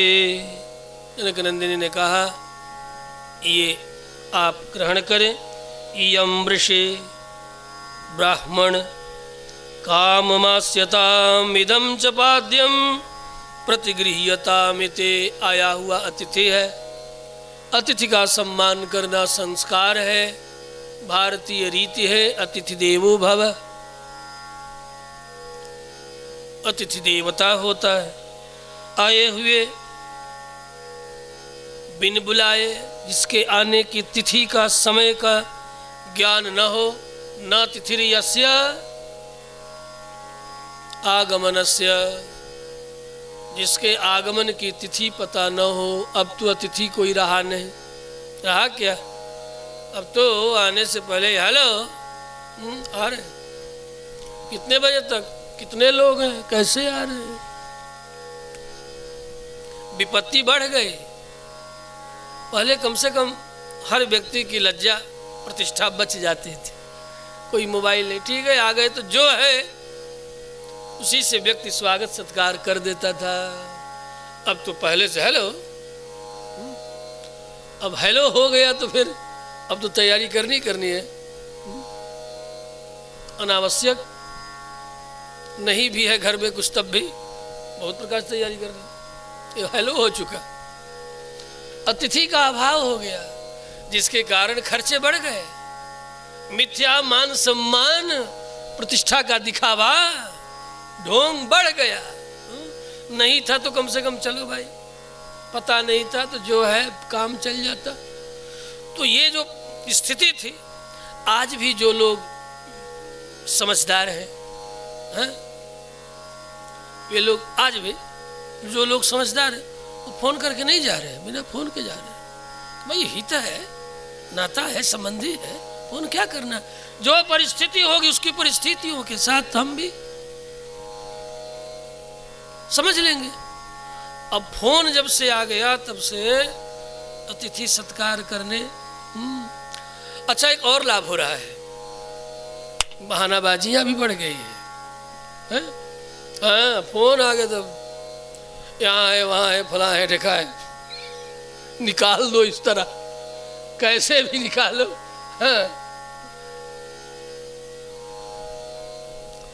जनक नंदिनी ने कहा, ये आप ग्रहण करें। इयं ऋषि ब्राह्मण काममास्यतामिदं च पाद्यं प्रतिगृह्यतामिते। आया हुआ अतिथि है, अतिथि का सम्मान करना संस्कार है, भारतीय रीति है। अतिथि देवो भव, अतिथि देवता होता है। आए हुए बिन बुलाए, जिसके आने की तिथि का समय का ज्ञान न हो, न तिथिर्यस्य आगमनस्य, जिसके आगमन की तिथि पता न हो। अब तो अतिथि कोई रहा नहीं, रहा क्या? अब तो आने से पहले हेलो आ रहे, कितने बजे तक, कितने लोग हैं, कैसे आ रहे हैं। विपत्ति बढ़ गई। पहले कम से कम हर व्यक्ति की लज्जा प्रतिष्ठा बच जाती थी। कोई मोबाइल नहीं, ठीक है आ गए तो जो है उसी से व्यक्ति स्वागत सत्कार कर देता था। अब तो पहले से हेलो, अब हेलो हो गया तो फिर अब तो तैयारी करनी है। अनावश्यक नहीं भी है घर में कुछ, तब भी बहुत प्रकार से तैयारी करनी। हेलो हो चुका, अतिथि का अभाव हो गया, जिसके कारण खर्चे बढ़ गए। मिथ्या मान सम्मान प्रतिष्ठा का दिखावा, ढोंग बढ़ गया। नहीं था तो कम से कम चलो भाई, पता नहीं था तो जो है काम चल जाता। तो ये जो स्थिति थी, आज भी जो लोग समझदार हैं, ये लोग आज भी जो लोग समझदार हैं वो फोन करके नहीं जा रहे हैं, बिना फोन के जा रहे हैं। भाई हित है, नाता है, संबंधी है, फोन क्या करना। जो परिस्थिति होगी उसकी परिस्थितियों के साथ हम भी समझ लेंगे। अब फोन जब से आ गया तब से अतिथि सत्कार करने। अच्छा, एक और लाभ हो रहा है, बहानाबाजियां भी बढ़ गई है। हाँ, फोन आ गया तब यहाँ है, वहाँ है, फला है, ढेका है, निकाल दो इस तरह, कैसे भी निकालो। हाँ,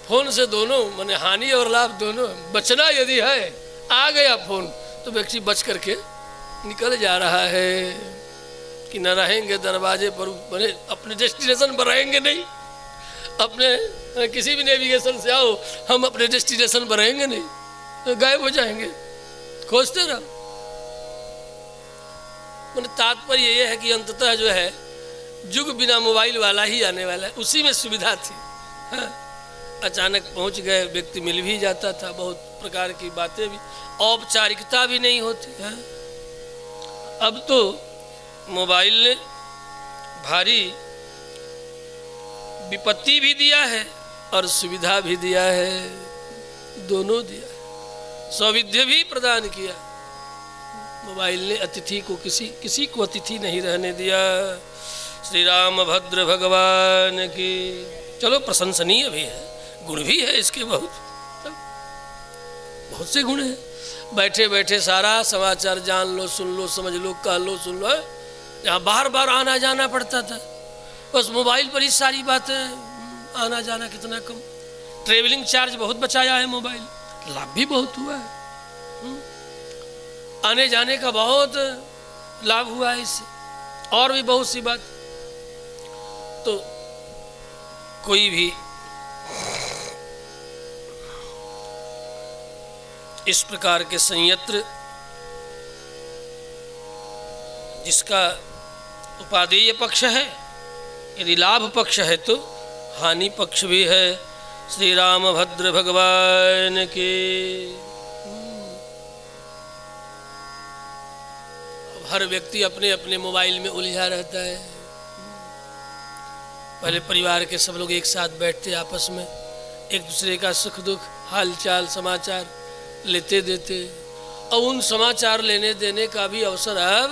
फोन से दोनों माने हानि और लाभ दोनों। बचना यदि है, आ गया फोन तो व्यक्ति बच करके निकल जा रहा है कि न रहेंगे दरवाजे पर, माने अपने डेस्टिनेशन पर रहेंगे नहीं। अपने किसी भी नेविगेशन से आओ, हम अपने डेस्टिनेशन पर रहेंगे नहीं, तो गायब हो जाएंगे, खोजते रहो। मैंने तात्पर्य ये है कि अंततः जो है युग बिना मोबाइल वाला ही आने वाला है। उसी में सुविधा थी। हाँ, अचानक पहुंच गए, व्यक्ति मिल भी जाता था, बहुत प्रकार की बातें भी, औपचारिकता भी नहीं होती है। अब तो मोबाइल ने भारी विपत्ति भी दिया है और सुविधा भी दिया है, दोनों दिया है। सौविध्य भी प्रदान किया। मोबाइल ने अतिथि को किसी को अतिथि नहीं रहने दिया। श्री रामभद्र भगवान की। चलो प्रशंसनीय भी है, गुण भी है इसके बहुत से गुण हैं। बैठे बैठे सारा समाचार जान लो, सुन लो, समझ लो, कह लो, सुन लो। यहाँ बार बार आना जाना पड़ता था, बस मोबाइल पर ही सारी बातें। आना जाना कितना कम, ट्रेवलिंग चार्ज बहुत बचाया है मोबाइल, लाभ भी बहुत हुआ है। आने जाने का बहुत लाभ हुआ है इससे, और भी बहुत सी बात। तो कोई भी इस प्रकार के संयंत्र जिसका उपादेय पक्ष है, यदि लाभ पक्ष है तो हानि पक्ष भी है। श्री रामभद्र भगवान के। हर व्यक्ति अपने अपने मोबाइल में उलझा रहता है। पहले परिवार के सब लोग एक साथ बैठते, आपस में एक दूसरे का सुख दुख, हाल चाल, समाचार लेते देते। और उन समाचार लेने देने का भी अवसर अब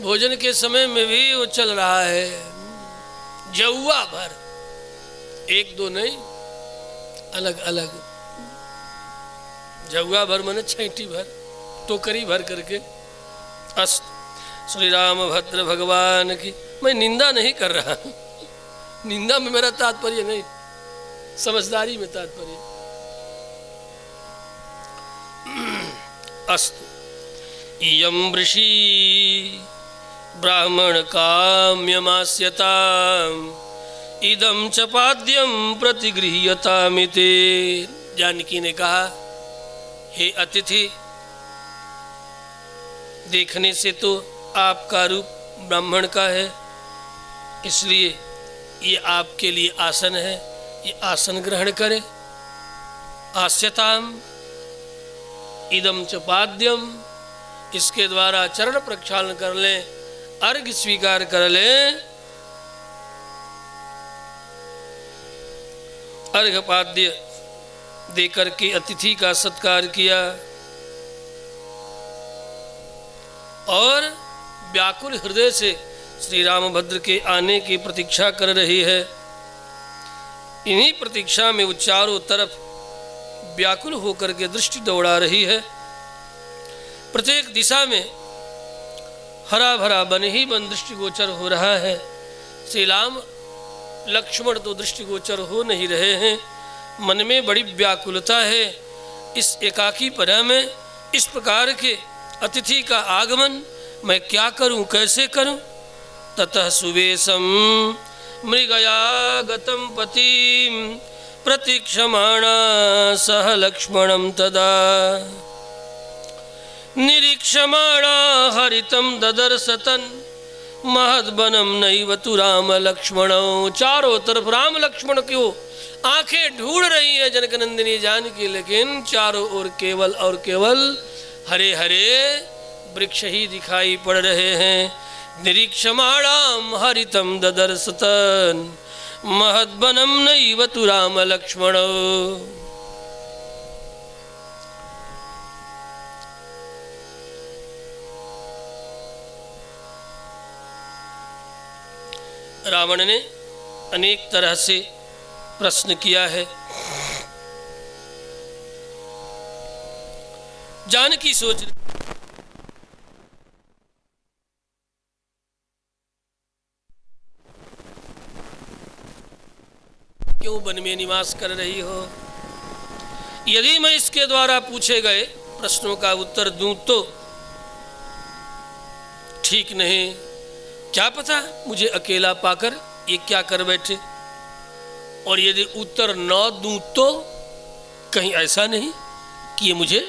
भोजन के समय में भी वो चल रहा है। जौआ भर, एक दो नहीं, अलग अलग जौआ भर माने छैटी भर, टोकरी भर करके। अस्त श्री रामभद्र भगवान की। मैं निंदा नहीं कर रहा, निंदा में मेरा तात्पर्य नहीं, समझदारी में तात्पर्य। अस्तु इयं वृषि ब्राह्मण काम्यमास्यताम् इदं च पाद्यं प्रतिगृह्यतामिति। जानकी ने कहा, हे अतिथि, देखने से तो आपका रूप ब्राह्मण का है, इसलिए ये आपके लिए आसन है, ये आसन ग्रहण करें। आस्यताम इदम च पाद्यम, इसके द्वारा चरण प्रक्षालन कर लें, अर्घ्य स्वीकार कर लें। अर्घ्य पाद्य देकर के अतिथि का सत्कार किया और व्याकुल हृदय से श्री रामभद्र के आने की प्रतीक्षा कर रही है। इन्हीं प्रतीक्षा में वो चारों तरफ व्याकुल होकर के दृष्टि दौड़ा रही है। प्रत्येक दिशा में हरा भरा वन ही वन दृष्टिगोचर हो रहा है। श्री राम लक्ष्मण तो दृष्टिगोचर हो नहीं रहे हैं। मन में बड़ी व्याकुलता है। इस एकाकी परा में इस प्रकार के अतिथि का आगमन मैं क्या करूं, कैसे करूं। ततः सुवेशम मृगया गतं पतिं प्रतीक्षमाणा सह लक्ष्मणं तदा निरीक्षमाणा हरितं ददर्शतन महद्वनं नैव तु राम लक्ष्मणौ। चारों तरफ राम लक्ष्मण क्यों आंखें ढूंढ रही है जनकनंदिनी जानकी, लेकिन चारों ओर केवल और केवल हरे हरे वृक्ष ही दिखाई पड़ रहे हैं। निरीक्षमाणाम हरितम ददर्शतन महद्वनं नैव तु राम लक्ष्मणौ। रावण ने अनेक तरह से प्रश्न किया है। जानकी सोच क्यों वन में निवास कर रही हो। यदि मैं इसके द्वारा पूछे गए प्रश्नों का उत्तर दूं तो ठीक नहीं, क्या पता मुझे अकेला पाकर ये क्या कर बैठे। और यदि उत्तर न दूं तो कहीं ऐसा नहीं कि ये मुझे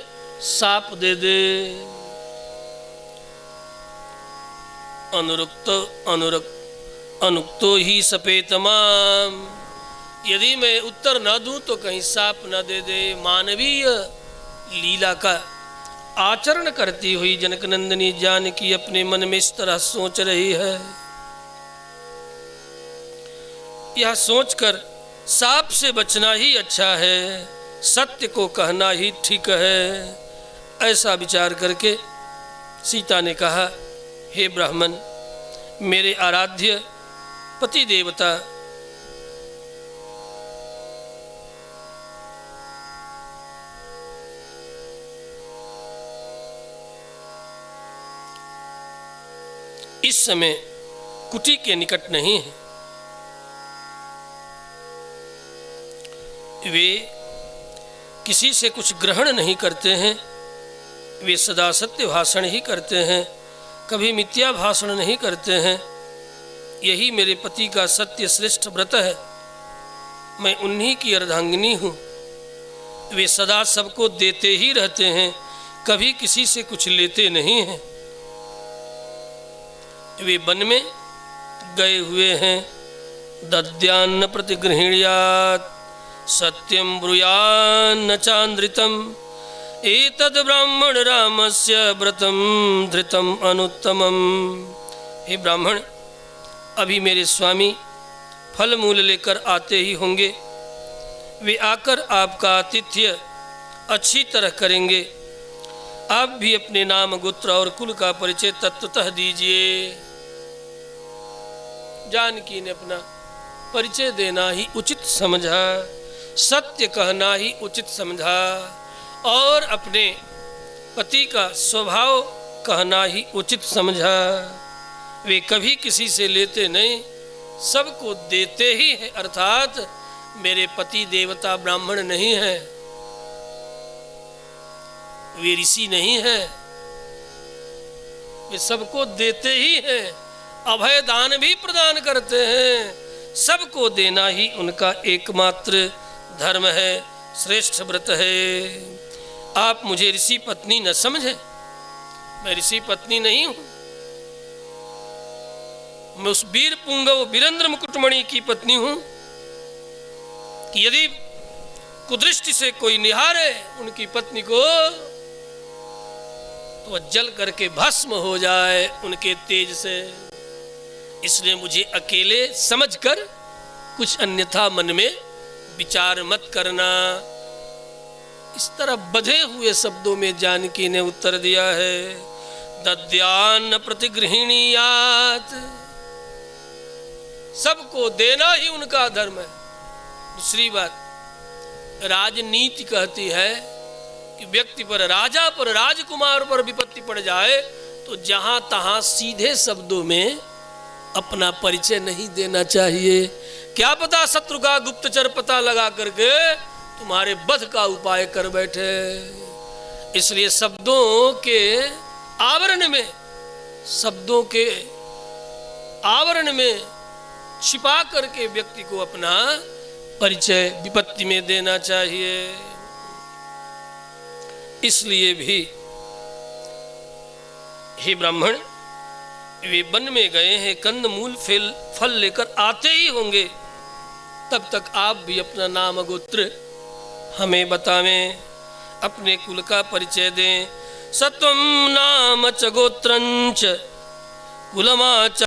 साप दे दे। अनुक्तो ही सपेतमाम। यदि मैं उत्तर न दूं तो कहीं साप न दे दे। मानवीय लीला का आचरण करती हुई जनकनंदिनी जानकी अपने मन में इस तरह सोच रही है। यह सोचकर साप से बचना ही अच्छा है, सत्य को कहना ही ठीक है। ऐसा विचार करके सीता ने कहा, हे ब्राह्मण, मेरे आराध्य पति देवता, इस समय कुटी के निकट नहीं है। वे किसी से कुछ ग्रहण नहीं करते हैं, वे सदा सत्य भाषण ही करते हैं, कभी मिथ्या भाषण नहीं करते हैं। यही मेरे पति का सत्य श्रेष्ठ व्रत है। मैं उन्हीं की अर्धांगिनी हूँ। वे सदा सबको देते ही रहते हैं, कभी किसी से कुछ लेते नहीं हैं। वे वन में गए हुए हैं। दद्यान्न प्रतिगृह्णात् सत्यम ब्रूयान्न चान्द्रितम एतद् ब्राह्मण रामस्य व्रतम धृतम अनुत्तमम। हे ब्राह्मण, अभी मेरे स्वामी फल मूल लेकर आते ही होंगे। वे आकर आपका आतिथ्य अच्छी तरह करेंगे। आप भी अपने नाम, गोत्र और कुल का परिचय तत्वतः दीजिए। जानकी ने अपना परिचय देना ही उचित समझा, सत्य कहना ही उचित समझा और अपने पति का स्वभाव कहना ही उचित समझा। वे कभी किसी से लेते नहीं, सबको देते ही है। अर्थात मेरे पति देवता ब्राह्मण नहीं है, वे ऋषि नहीं है, वे सबको देते ही हैं। अभय दान भी प्रदान करते हैं। सबको देना ही उनका एकमात्र धर्म है, श्रेष्ठ व्रत है। आप मुझे ऋषि पत्नी न समझें, मैं ऋषि पत्नी नहीं हूं। मैं उस वीर पुंगव वीरेंद्र मुकुटमणि की पत्नी हूं कि यदि कुदृष्टि से कोई निहारे उनकी पत्नी को तो वह जल करके भस्म हो जाए उनके तेज से। इसलिए मुझे अकेले समझकर कुछ अन्यथा मन में विचार मत करना। इस तरह बधे हुए शब्दों में जानकी ने उत्तर दिया है, दद्यान्न प्रतिगृह्णात्। सबको देना ही उनका धर्म है। दूसरी बात, राजनीति कहती है कि व्यक्ति पर, राजा पर, राजकुमार पर विपत्ति पड़ जाए तो जहां तहां सीधे शब्दों में अपना परिचय नहीं देना चाहिए। क्या पता शत्रु का गुप्तचर पता लगा करके तुम्हारे वध का उपाय कर बैठे। इसलिए शब्दों के आवरण में, शब्दों के आवरण में छिपा करके व्यक्ति को अपना परिचय विपत्ति में देना चाहिए। इसलिए भी हे ब्राह्मण, वे वन में गए हैं, कंद मूल फल लेकर आते ही होंगे। तब तक आप भी अपना नाम गोत्र हमें बतावें, अपने कुल का परिचय दें। सत्वम नाम च गोत्रंच कुलमाच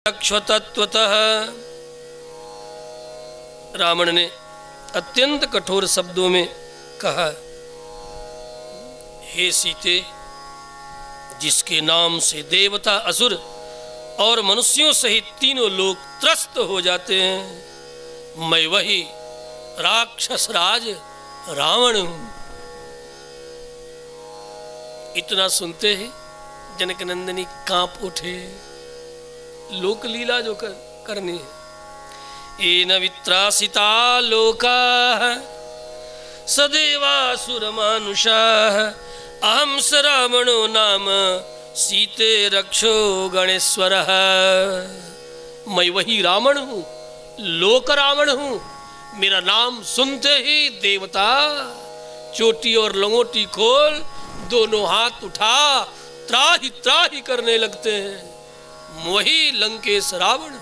तत्वतः। रावण ने अत्यंत कठोर शब्दों में कहा, हे सीते, जिसके नाम से देवता, असुर और मनुष्यों सहित तीनों लोग त्रस्त हो जाते हैं, मैं वही राक्षस राज रावण हूं। इतना सुनते ही जनक नंदिनी कांप उठे। लोक लीला जो करनी है। एन वित्रासिता लोकाः सदेवासुर मानुषाः अहम स रावणो नाम सीते रक्षो गणेश्वरः। मैं वही रावण हूँ, लोक रावण हूँ। मेरा नाम सुनते ही देवता चोटी और लंगोटी खोल दोनों हाथ उठा त्राहि त्राहि करने लगते हैं। वही लंकेश रावण।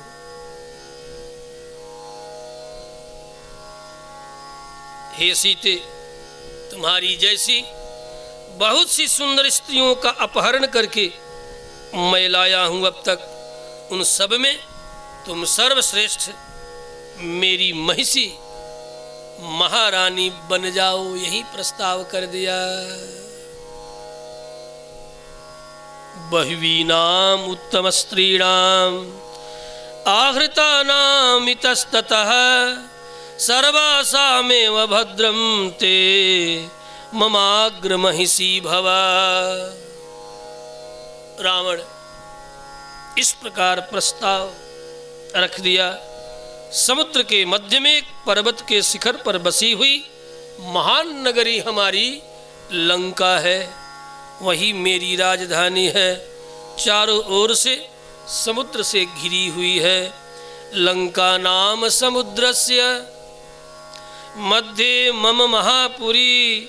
हे सीते, तुम्हारी जैसी बहुत सी सुंदर स्त्रियों का अपहरण करके मैं लाया हूं अब तक। उन सब में तुम सर्वश्रेष्ठ मेरी महिषी महारानी बन जाओ, यही प्रस्ताव कर दिया। बह्वीनाम उत्तम स्त्रीणाम आहृतानाम इतस्ततः सर्वासामेव भद्रम ते ममाग्रमहिषी भवा। रावण इस प्रकार प्रस्ताव रख दिया। समुद्र के मध्य में एक पर्वत के शिखर पर बसी हुई महान नगरी हमारी लंका है, वही मेरी राजधानी है। चारों ओर से समुद्र से घिरी हुई है। लंका नाम समुद्रस्य मध्ये मम महापुरी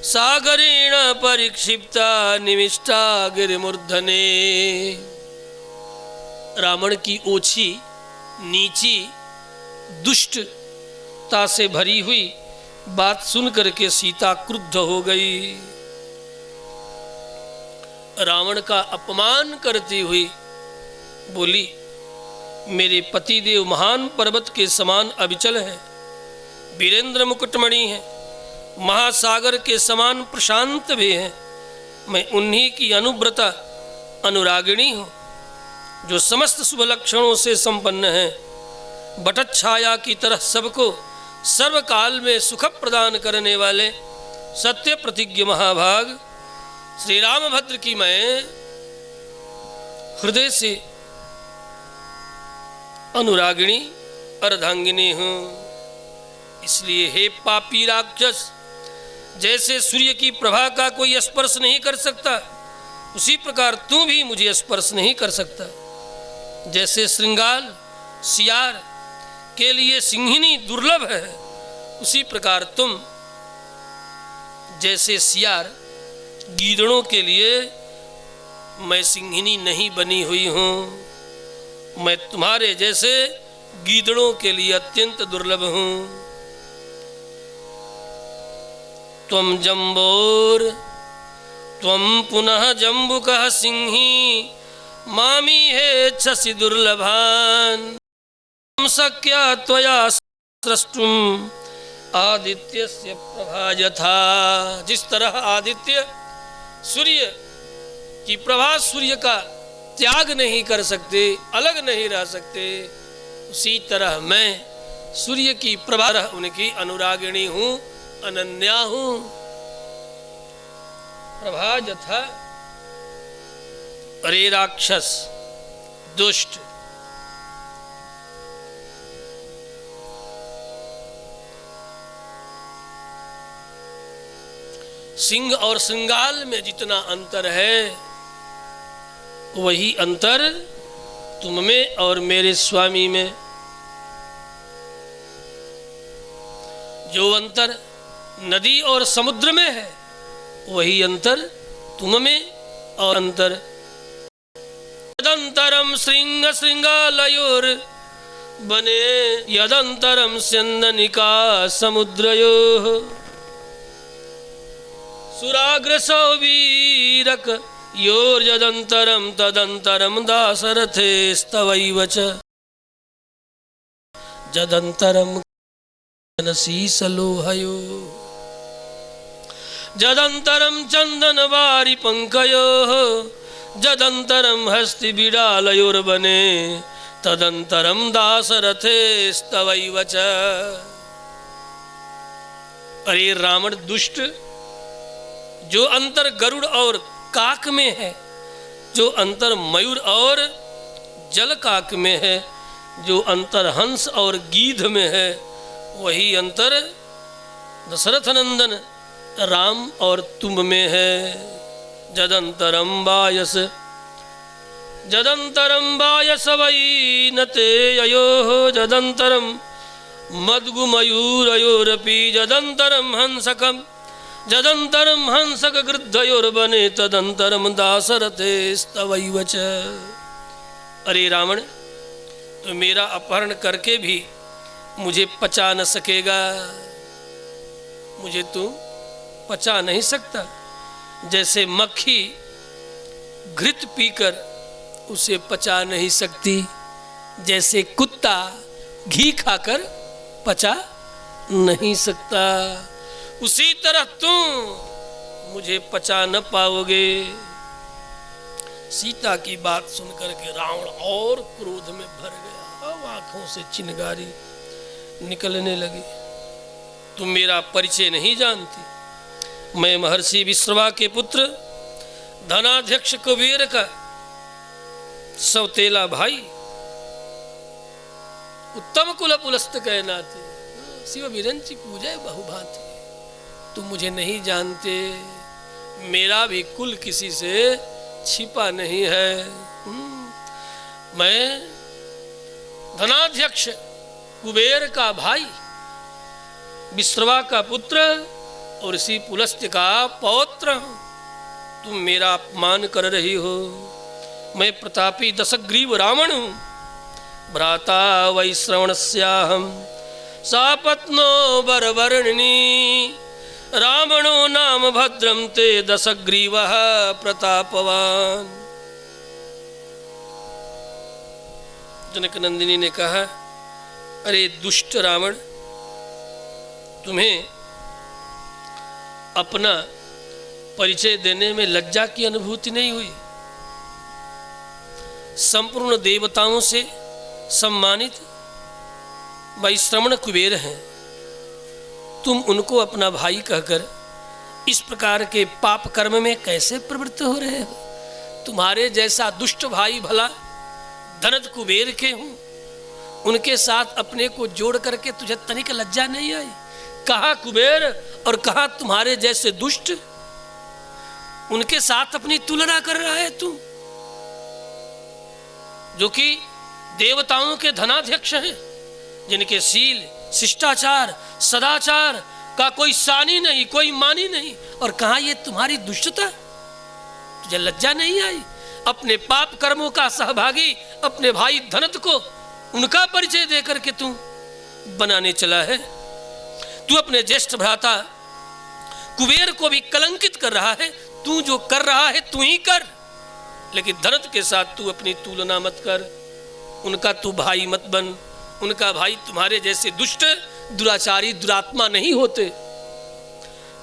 सागरेण परिक्षिप्ता निविष्टा गिरिमूर्धने। रावण की ओछी नीची दुष्टता से भरी हुई बात सुनकर के सीता क्रुद्ध हो गई। रावण का अपमान करती हुई बोली, मेरे पतिदेव महान पर्वत के समान अविचल है, वीरेंद्र मुकुटमणि है, महासागर के समान प्रशांत भी है। मैं उन्हीं की अनुव्रता अनुरागिणी हूँ, जो समस्त शुभ लक्षणों से संपन्न है। बटच्छाया की तरह सबको सर्वकाल में सुख प्रदान करने वाले सत्य प्रतिज्ञ महाभाग श्री रामभद्र की मैं हृदय से अनुरागिणी अर्धांगिनी हूँ। इसलिए हे पापी राक्षस, जैसे सूर्य की प्रभा का कोई स्पर्श नहीं कर सकता, उसी प्रकार तू भी मुझे स्पर्श नहीं कर सकता। जैसे श्रृंगाल सियार के लिए सिंहिनी दुर्लभ है, उसी प्रकार तुम जैसे सियार गीदड़ों के लिए मैं सिंहिनी नहीं बनी हुई हूँ। मैं तुम्हारे जैसे गीदड़ों के लिए अत्यंत दुर्लभ हूँ। त्वं जम्बोर त्वं पुनः जम्बुकः सिंही मामी हेच्छसि दुर्लभान् शक्या त्वया स्रष्टुम् आदित्यस्य प्रभा यथा। जिस तरह आदित्य सूर्य की प्रभा सूर्य का त्याग नहीं कर सकते, अलग नहीं रह सकते, उसी तरह मैं सूर्य की प्रभा उनकी अनुरागिणी हूँ, अनन्या हूँ। प्रभा यथा। अरे राक्षस दुष्ट, सिंह और श्रृंगाल में जितना अंतर है, वही अंतर तुम में और मेरे स्वामी में। जो अंतर नदी और समुद्र में है, वही अंतर तुम में और अंतर। यदंतरम श्रृंग श्रृंगालयोर बने यदंतरम स्यंदनिका समुद्रयोः सुराग्रसौ वीरक योर्यदंतरम तदंतरम दाशरथे स्तवैव च जदंतरम शीसलोहयो जदंतरम चंदन वारि पंकयोः जदंतरम हस्ति बिडालयोर्बने तदंतरम दाशरथे स्तवैव च। अरे रावण दुष्ट, जो अंतर गरुड़ और काक में है, जो अंतर मयूर और जल काक में है, जो अंतर हंस और गीध में है, वही अंतर दशरथ नंदन राम और तुम में है। जदंतरम वायस वै नते अयोः जदंतरम मद्गुमयूरयोरपि जदंतरम हंसकम जदंतरम हंसक गृद्धयोर्बने तदंतरम दाशरथे स्तवैव च। अरे रावण, तो मेरा अपहरण करके भी मुझे पचा न सकेगा, मुझे तू पचा नहीं सकता। जैसे मक्खी घृत पीकर उसे पचा नहीं सकती, जैसे कुत्ता घी खाकर पचा नहीं सकता, उसी तरह तुम मुझे पचा न पाओगे। सीता की बात सुनकर के रावण और क्रोध में भर गया। अब आंखों से चिंगारी निकलने लगी। तुम मेरा परिचय नहीं जानती। मैं महर्षि विश्रवा के पुत्र धनाध्यक्ष कुबेर का सौतेला भाई, उत्तम कुल पुलस्त कहनाते, शिव विरंची पूजय बहुभांति। तुम मुझे नहीं जानते, मेरा भी कुल किसी से छिपा नहीं है। मैं धनाध्यक्ष कुबेर का भाई, विश्रवा का पुत्र और ऋषि पुलस्त्य का पौत्र हूं। तुम मेरा अपमान कर रही हो। मैं प्रतापी दशग्रीव रावण हूं। भ्राता वैश्रवणस्याहं सापत्नो बरवर्णिनी, रावणो नाम भद्रम ते दशग्रीवः प्रतापवान। जनक नंदिनी ने कहा, अरे दुष्ट रावण, तुम्हें अपना परिचय देने में लज्जा की अनुभूति नहीं हुई? संपूर्ण देवताओं से सम्मानित वैश्रवण कुबेर हैं, तुम उनको अपना भाई कहकर इस प्रकार के पाप कर्म में कैसे प्रवृत्त हो रहे हो? तुम्हारे जैसा दुष्ट भाई भला धनद कुबेर के हूं, उनके साथ अपने को जोड़ करके तुझे तनिक लज्जा नहीं आई? कहा कुबेर और कहा तुम्हारे जैसे दुष्ट, उनके साथ अपनी तुलना कर रहा है तू, जो कि देवताओं के धनाध्यक्ष हैं, जिनके शील शिष्टाचार सदाचार का कोई सानी नहीं, कोई मानी नहीं, और कहा ये तुम्हारी दुष्टता? तुझे लज्जा नहीं आई? अपने पाप कर्मों का सहभागी अपने भाई धनत को उनका परिचय देकर के तू बनाने चला है। तू अपने ज्येष्ठ भ्राता कुबेर को भी कलंकित कर रहा है। तू जो कर रहा है तू ही कर, लेकिन धनत के साथ तू अपनी तुलना मत कर। उनका तू भाई मत बन। उनका भाई तुम्हारे जैसे दुष्ट दुराचारी दुरात्मा नहीं होते।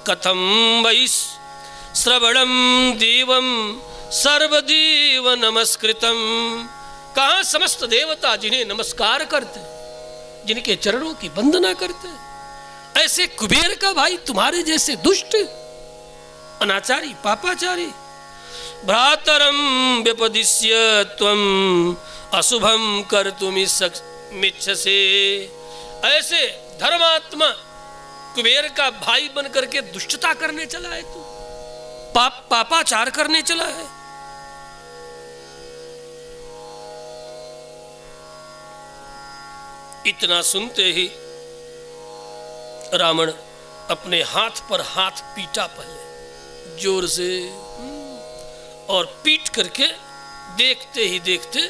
कथम वैस श्रवणम देवम सर्वदेव नमस्कृतम, कहाँ समस्त देवता जिन्हें नमस्कार करते, जिनके चरणों की वंदना करते, ऐसे कुबेर का भाई तुम्हारे जैसे दुष्ट अनाचारी पापाचारी। भ्रातरम व्यपदिश्य त्वम अशुभम कर्तुमिच्छसे, ऐसे धर्मात्मा कुबेर का भाई बन करके दुष्टता करने चला है तू, पापाचार करने चला है। इतना सुनते ही रावण अपने हाथ पर हाथ पीटा पहले जोर से, और पीट करके देखते ही देखते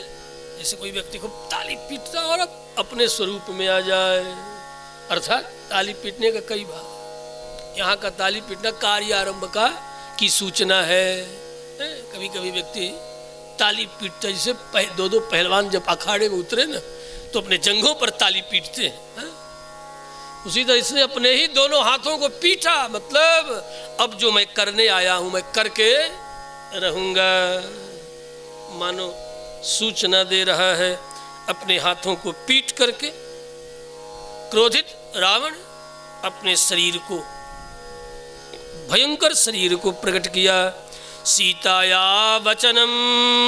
जैसे कोई व्यक्ति को ताली पीटता और अपने स्वरूप में आ जाए। अर्थात ताली पीटने का कई भाव। यहाँ का ताली पीटना कार्य आरंभ का की सूचना है। कभी कभी व्यक्ति ताली पीटता, जैसे दो पहलवान जब अखाड़े में उतरे ना तो अपने जंघों पर ताली पीटते हैं। उसी तरह इसने अपने ही दोनों हाथों को पीटा, मतलब अब जो मैं करने आया हूं मैं करके रहूंगा, मानो सूचना दे रहा है। अपने हाथों को पीट करके क्रोधित रावण अपने शरीर को, भयंकर शरीर को प्रकट किया। सीताया वचनम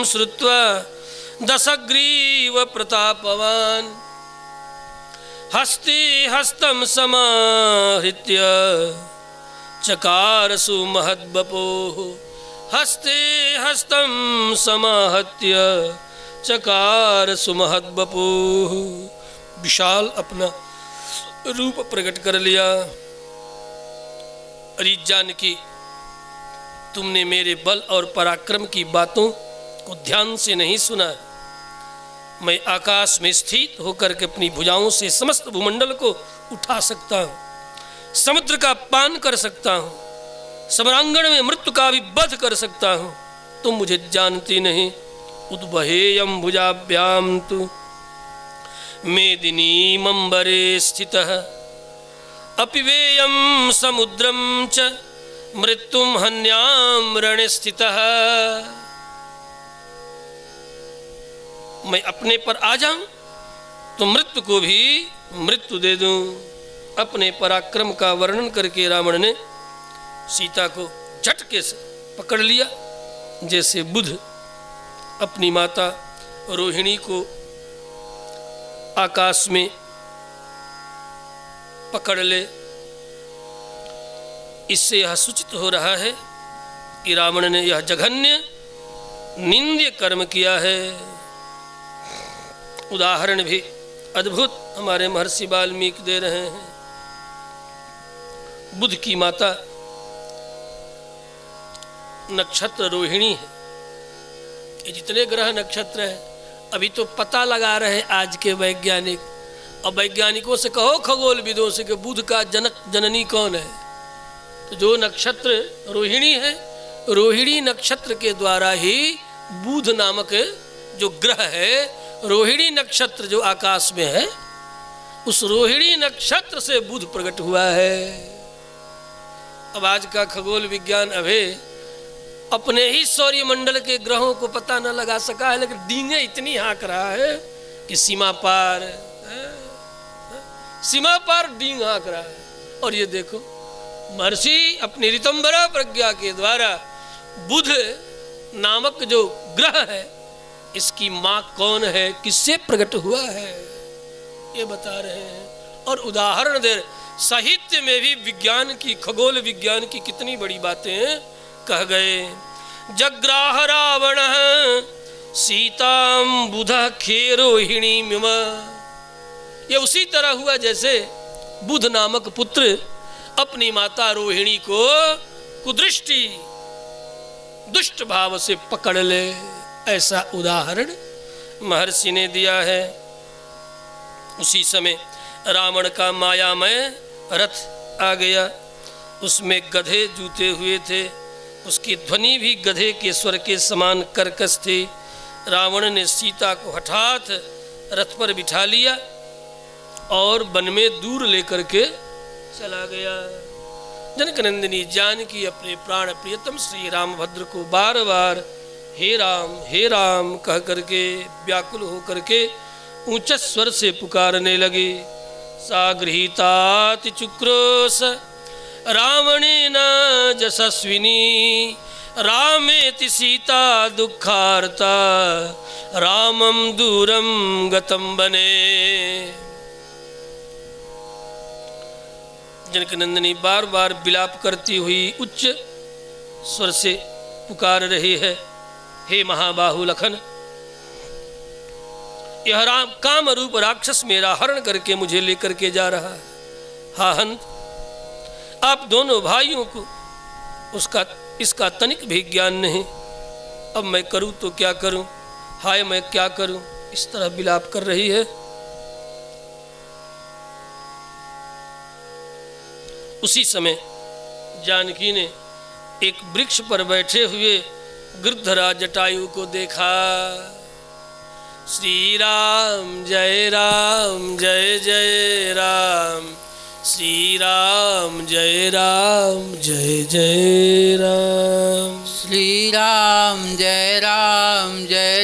श्रुत्वा दशग्रीव प्रतापवान, हस्ते हस्तं समाहृत्य चकार सुमहद्वपोः, हस्ते हस्तं समाहत्य चकार सुमहद्वपोः। विशाल अपना रूप प्रकट कर लिया। अरे जानकी, तुमने मेरे बल और पराक्रम की बातों को ध्यान से नहीं सुना। मैं आकाश में स्थित होकर के अपनी भुजाओं से समस्त भूमंडल को उठा सकता हूँ, समुद्र का पान कर सकता हूँ, समरांगण में मृत्यु का भी वध कर सकता हूँ। तुम मुझे जानती नहीं। उद्वहेयं भुजाभ्यां तु मेदिनी मंबरे स्थितः, अपिवेयं समुद्रं च मृत्युम हन्याम रणे स्थितः। मैं अपने पर आ जाऊं तो मृत्यु को भी मृत्यु दे दूं। अपने पराक्रम का वर्णन करके रावण ने सीता को झटके से पकड़ लिया, जैसे बुध अपनी माता रोहिणी को आकाश में पकड़ ले। इससे यह सूचित हो रहा है कि रावण ने यह जघन्य निंद्य कर्म किया है। उदाहरण भी अद्भुत हमारे महर्षि वाल्मीकि दे रहे हैं। बुध की माता नक्षत्र रोहिणी है। ये जितने ग्रह नक्षत्र हैं अभी तो पता लगा रहे आज के वैज्ञानिक। अब वैज्ञानिकों से कहो, खगोलविदों से, कि बुध का जनक जननी कौन है, तो जो नक्षत्र रोहिणी है, रोहिणी नक्षत्र के द्वारा ही बुध नामक जो ग्रह है, रोहिणी नक्षत्र जो आकाश में है, उस रोहिणी नक्षत्र से बुध प्रकट हुआ है। अब आज का खगोल विज्ञान अभी अपने ही सौर्य मंडल के ग्रहों को पता न लगा सका है, लेकिन डींगे इतनी हाँक रहा है कि सीमा पार डींग हाँक रहा है। और ये देखो, महर्षि अपनी ऋतंबरा प्रज्ञा के द्वारा बुध नामक जो ग्रह है, इसकी माँ कौन है, किससे प्रकट हुआ है, ये बता रहे हैं। और उदाहरण दे, साहित्य में भी विज्ञान की, खगोल विज्ञान की कितनी बड़ी बातें कह गए। जग्राह रावण सीताम बुध खेरोहिणी मिम। ये उसी तरह हुआ जैसे बुध नामक पुत्र अपनी माता रोहिणी को कुदृष्टि दुष्ट भाव से पकड़ ले, ऐसा उदाहरण महर्षि ने दिया है। उसी समय रावण का मायामय रथ आ गया, उसमें गधे जूते हुए थे, उसकी ध्वनि भी गधे के स्वर के समान कर्कश थी। रावण ने सीता को हठात रथ पर बिठा लिया और वन में दूर लेकर के चला गया। जनकनंदिनी जानकी अपने प्राण प्रियतम श्री रामभद्र को बार बार हे राम कह करके व्याकुल हो करके ऊंचे स्वर से पुकारने लगे। सा गृहीताति चुक्रोश रावणेन यशस्विनी रामेति सीता दुःखार्ता रामं दूरं गतं वने। जनकनंदिनी बार बार विलाप करती हुई उच्च स्वर से पुकार रही है, हे महाबाहु लखन, यह राम काम रूप राक्षस मेरा हरण करके मुझे लेकर के जा रहा है। हा हंत, आप दोनों भाइयों को इसका तनिक भी ज्ञान नहीं। अब मैं करूं तो क्या करूं, हाय मैं क्या करूं, इस तरह विलाप कर रही है। उसी समय जानकी ने एक वृक्ष पर बैठे हुए गिरधराज जटायु को देखा। श्री राम जय जय राम, श्री राम जय जय राम, श्री राम जय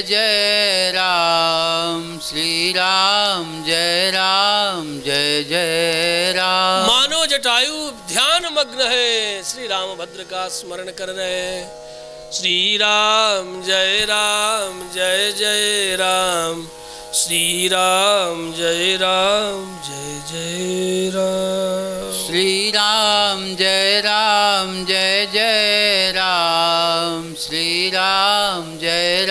जय राम, श्री राम जय जय राम। मानो जटायु ध्यान मग्न है, श्री रामभद्र का स्मरण कर रहे हैं। श्री राम जय जय राम, श्री राम जय जय राम, श्री राम जय जय राम, श्री राम जय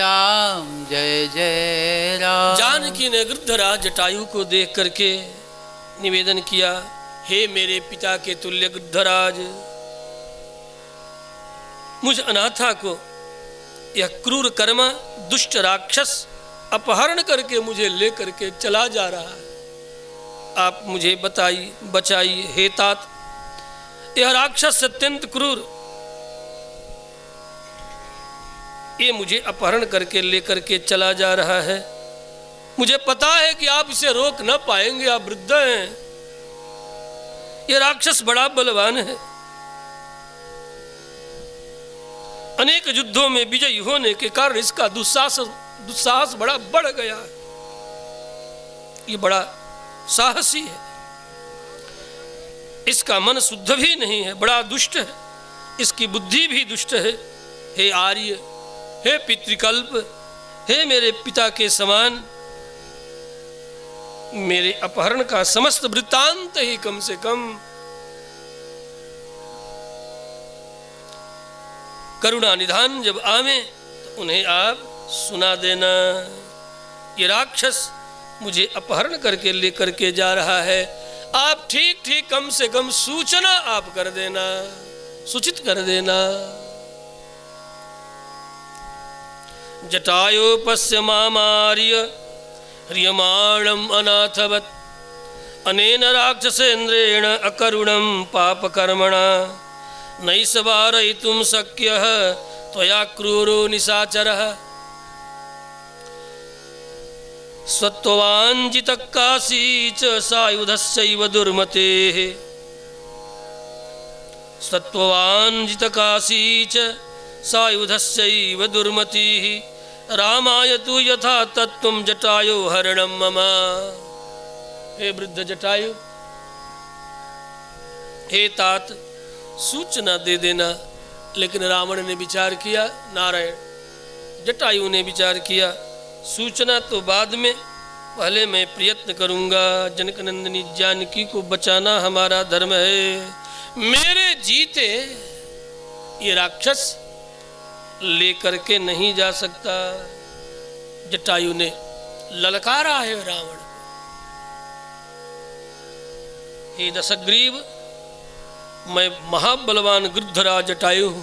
जय राम। जानकी ने गिरधराज जटायु को देख करके निवेदन किया, हे मेरे पिता के तुल्य गिरधराज, मुझ अनाथा को यह क्रूर कर्मा दुष्ट राक्षस अपहरण करके मुझे लेकर के चला जा रहा है। आप मुझे बचाइए हे तात, यह राक्षस अत्यंत क्रूर, ये मुझे अपहरण करके लेकर के चला जा रहा है। मुझे पता है कि आप इसे रोक न पाएंगे, आप वृद्ध हैं। यह राक्षस बड़ा बलवान है, अनेक युद्धों में विजयी होने के कारण इसका दुस्साहस बड़ा बढ़ गया है, ये बड़ा साहसी है, इसका मन शुद्ध भी नहीं है, बड़ा दुष्ट है, इसकी बुद्धि भी दुष्ट है। हे आर्य, हे पितृकल्प, हे मेरे पिता के समान, मेरे अपहरण का समस्त वृत्तांत ही कम से कम करुणा निधान जब आवे तो उन्हें आप सुना देना। ये राक्षस मुझे अपहरण करके लेकर के जा रहा है, आप ठीक ठीक कम से कम सूचना आप कर देना, सूचित कर देना। जटायोपस्य मामार्य ह्रियमाणम अनाथवत् अनेन राक्षसेन्द्रेण अकरुणं पापकर्मणा नैष वारयितुं शक्यः त्वया क्रूरो निशाचरः स्वत्वाञ्जितः काशी च सायुधस्यैव दुर्मतेः स्वत्वाञ्जितः काशी च सायुधस्यैव दुर्मतिः रामाय तु यथा तत्त्वं जटायो हरणं मम। हे वृद्ध जटायु, हे तात, सूचना दे देना। लेकिन रावण ने विचार किया, नारायण जटायु ने विचार किया, सूचना तो बाद में, पहले मैं प्रयत्न करूंगा। जनक नंदिनी जानकी को बचाना हमारा धर्म है, मेरे जीते ये राक्षस लेकर के नहीं जा सकता। जटायु ने ललकारा है रावण को, हे दशग्रीव, मैं महाबलवान गृद्धराज जटायु हूं,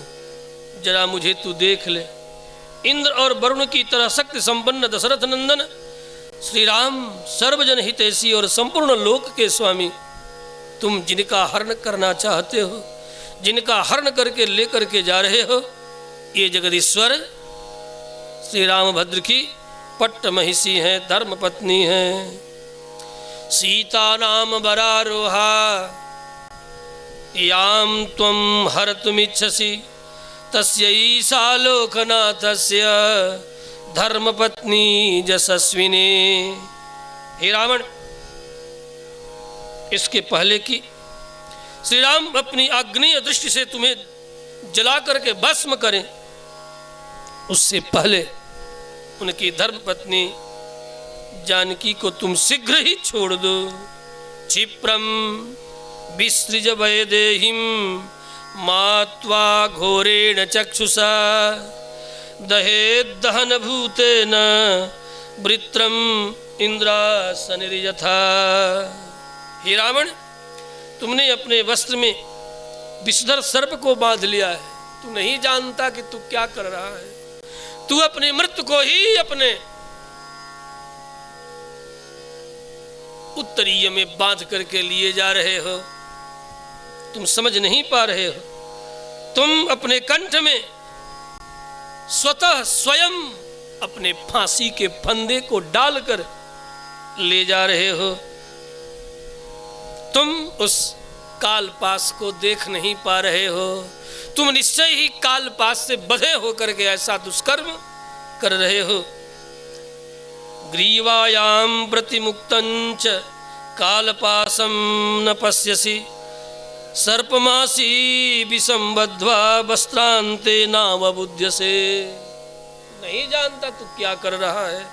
जरा मुझे तू देख ले। इंद्र और वरुण की तरह शक्ति संपन्न दशरथ नंदन श्री राम सर्वजन हितैषी और संपूर्ण लोक के स्वामी, तुम जिनका हरण करना चाहते हो, जिनका हरण करके लेकर के जा रहे हो, ये जगदीश्वर श्री रामभद्र की पट्ट महिषी हैं, धर्म पत्नी हैं। सीता नाम वरारोहा याम त्वं हरतुमिच्छसि तस्यै सा लोकनाथस्य धर्मपत्नी यशस्विनी। हे रावण, इसके पहले कि श्री राम अपनी आग्नेय दृष्टि से तुम्हें जला करके भस्म करें, उससे पहले उनकी धर्मपत्नी जानकी को तुम शीघ्र ही छोड़ दो। क्षिप्रम विसृज वैदेहीं मात्वा घोरेण चक्षुषा दहेद्दहन भूतेन वृत्रम इंद्रासनिर्यथा। हे रावण, तुमने अपने वस्त्र में विषधर सर्प को बांध लिया है, तू नहीं जानता कि तू क्या कर रहा है। तू अपनी मृत्यु को ही अपने उत्तरीय में बांध करके लिए जा रहे हो, तुम समझ नहीं पा रहे हो। तुम अपने कंठ में स्वतः स्वयं अपने फांसी के फंदे को डालकर ले जा रहे हो। तुम उस कालपास को देख नहीं पा रहे हो, तुम निश्चय ही कालपास से बंधे होकर के ऐसा दुष्कर्म कर रहे हो। ग्रीवायाम प्रतिमुक्तंच कालपासम न पश्यसि सर्पमासी विसंबद्ध्वा वस्त्रांते नावबुध्यसे। नहीं जानता तू क्या कर रहा है।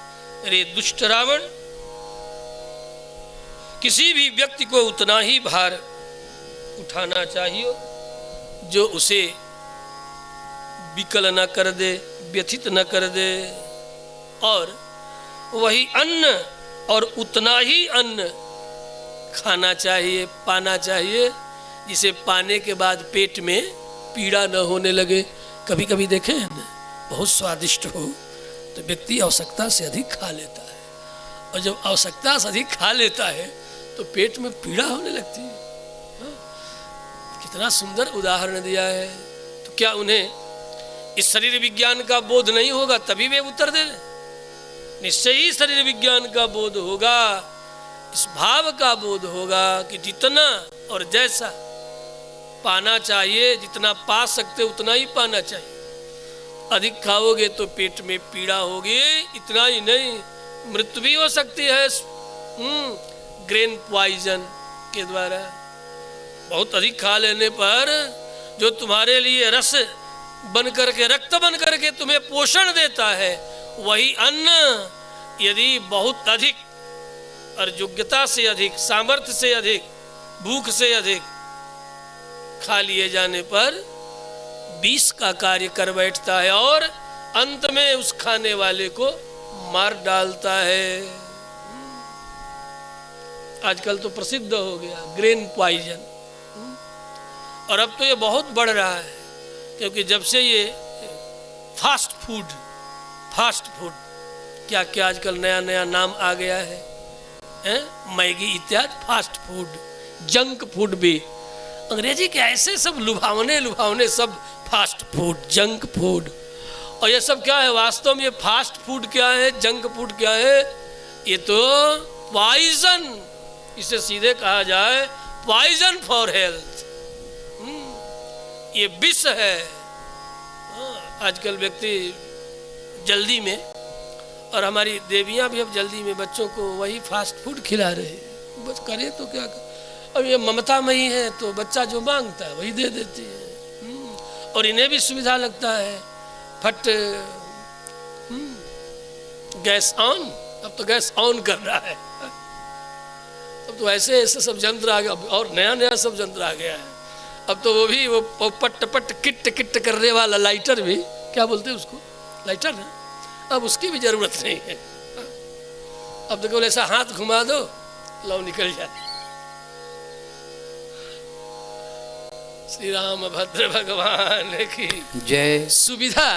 अरे दुष्ट रावण, किसी भी व्यक्ति को उतना ही भार उठाना चाहिए जो उसे विकल न कर दे, व्यथित न कर दे, और वही अन्न और उतना ही अन्न खाना चाहिए, पाना चाहिए, जिसे पाने के बाद पेट में पीड़ा न होने लगे। कभी कभी देखें ना, बहुत स्वादिष्ट हो तो व्यक्ति आवश्यकता से अधिक खा लेता है, और जब आवश्यकता से अधिक खा लेता है तो पेट में पीड़ा होने लगती है। कितना सुंदर उदाहरण दिया है। तो क्या उन्हें इस शरीर विज्ञान का बोध नहीं होगा? तभी वे उत्तर दे रहे। निश्चय ही शरीर विज्ञान का बोध होगा, इस भाव का बोध होगा कि जितना और जैसा पाना चाहिए, जितना पा सकते उतना ही पाना चाहिए। अधिक खाओगे तो पेट में पीड़ा होगी। इतना ही नहीं, मृत्यु भी हो सकती है ग्रेन पॉइजन के द्वारा। बहुत अधिक खा लेने पर जो तुम्हारे लिए रस बन करके, रक्त बन करके तुम्हें पोषण देता है, वही अन्न यदि बहुत अधिक और योग्यता से अधिक, सामर्थ्य से अधिक, भूख से अधिक खा लिए जाने पर विष का कार्य कर बैठता है और अंत में उस खाने वाले को मार डालता है। आजकल तो प्रसिद्ध हो गया ग्रेन पॉइजन, और अब तो ये बहुत बढ़ रहा है, क्योंकि जब से ये फास्ट फूड क्या क्या आजकल नया नया नाम आ गया है, मैगी इत्यादि फास्ट फूड, जंक फूड भी अंग्रेजी के ऐसे सब लुभावने सब फास्ट फूड, जंक फूड। और ये सब क्या है वास्तव में? ये फास्ट फूड क्या है, जंक फूड क्या है? ये तो पॉइजन, इसे सीधे कहा जाए पॉइजन फॉर हेल्थ। ये विष है। आजकल व्यक्ति जल्दी में, और हमारी देवियां भी अब जल्दी में बच्चों को वही फास्ट फूड खिला रहे हैं। बस करे तो क्या कर? अब ये ममता मई है तो बच्चा जो मांगता है वही दे देती है, और इन्हें भी सुविधा लगता है। फट गैस ऑन, अब तो गैस ऑन कर रहा है। अब तो ऐसे ऐसे सब यंत्र आ गया, और नया नया सब यंत्र आ गया है। अब तो वो भी वो पट किट करने वाला लाइटर भी, क्या बोलते हैं उसको, लाइटर ना, अब उसकी भी जरूरत नहीं है। अब तो केवल ऐसा हाथ घुमा दो, लौ निकल जाए। श्री राम भद्र भगवान की जय। सुविधा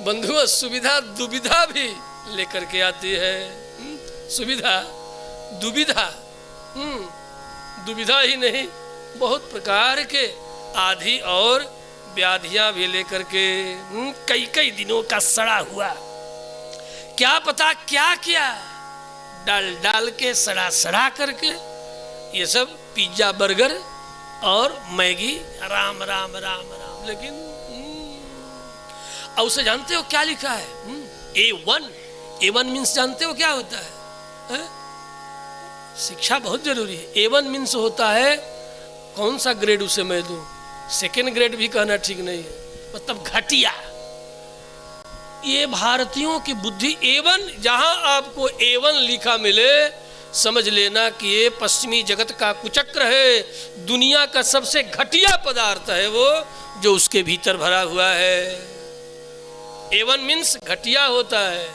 बंधुओं, सुविधा दुविधा भी लेकर के आती है। सुविधा दुविधा, दुविधा ही नहीं, बहुत प्रकार के आदि और व्याधियां भी लेकर के, कई दिनों का सड़ा हुआ, क्या पता क्या क्या डाल के सड़ा करके, ये सब पिज्जा बर्गर और मैगी, राम राम राम राम। लेकिन और उसे जानते हो क्या लिखा है? A1 मीन्स जानते हो क्या होता है? शिक्षा बहुत जरूरी है। A1 मीन्स होता है, कौन सा ग्रेड उसे मैं दूं? सेकेंड ग्रेड भी कहना ठीक नहीं है, मतलब घटिया। ये भारतीयों की बुद्धि A1, जहां आपको A1 लिखा मिले, समझ लेना कि ये पश्चिमी जगत का कुचक्र है, दुनिया का सबसे घटिया पदार्थ है वो, जो उसके भीतर भरा हुआ है। A1 मीन्स घटिया होता है,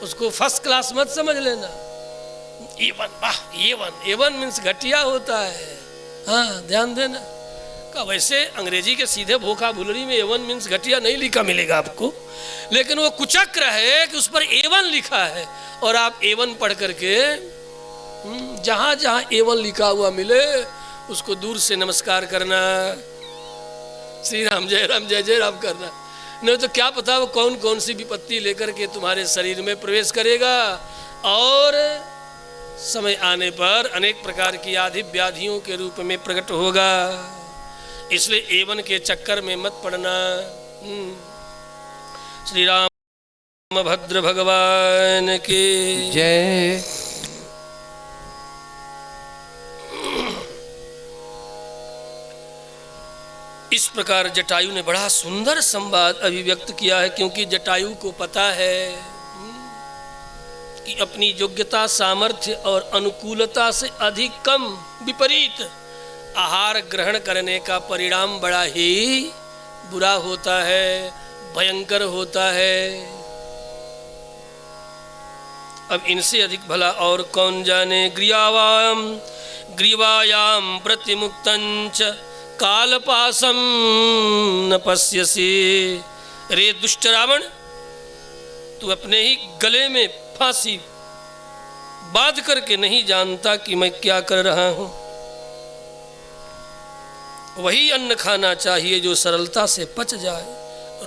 उसको फर्स्ट क्लास मत समझ लेना। A1 मीन्स घटिया होता है। हाँ, ध्यान देना का। वैसे अंग्रेजी के सीधे वोकाबुलरी में A1 मीन्स घटिया नहीं लिखा मिलेगा आपको, लेकिन वो कुचक्र है कि उस पर A1 लिखा है, और आप A1 पढ़ करके जहां जहां A1 लिखा हुआ मिले उसको दूर से नमस्कार करना, श्री राम जय राम करना। नहीं तो क्या पता वो कौन कौन सी विपत्ति लेकर के तुम्हारे शरीर में प्रवेश करेगा, और समय आने पर अनेक प्रकार की आदि व्याधियों के रूप में प्रकट होगा। इसलिए A1 के चक्कर में मत पड़ना। श्री राम भद्र भगवान की जय। इस प्रकार जटायु ने बड़ा सुंदर संवाद अभिव्यक्त किया है, क्योंकि जटायु को पता है कि अपनी योग्यता, सामर्थ्य और अनुकूलता से अधिक कम विपरीत आहार ग्रहण करने का परिणाम बड़ा ही बुरा होता है, भयंकर होता है। अब इनसे अधिक भला और कौन जाने। ग्रीवायाम प्रतिमुक्तंच कालपासम न पश्यसि। रे दुष्ट रावण, तू अपने ही गले में फांसी बांध करके नहीं जानता कि मैं क्या कर रहा हूं। वही अन्न खाना चाहिए जो सरलता से पच जाए,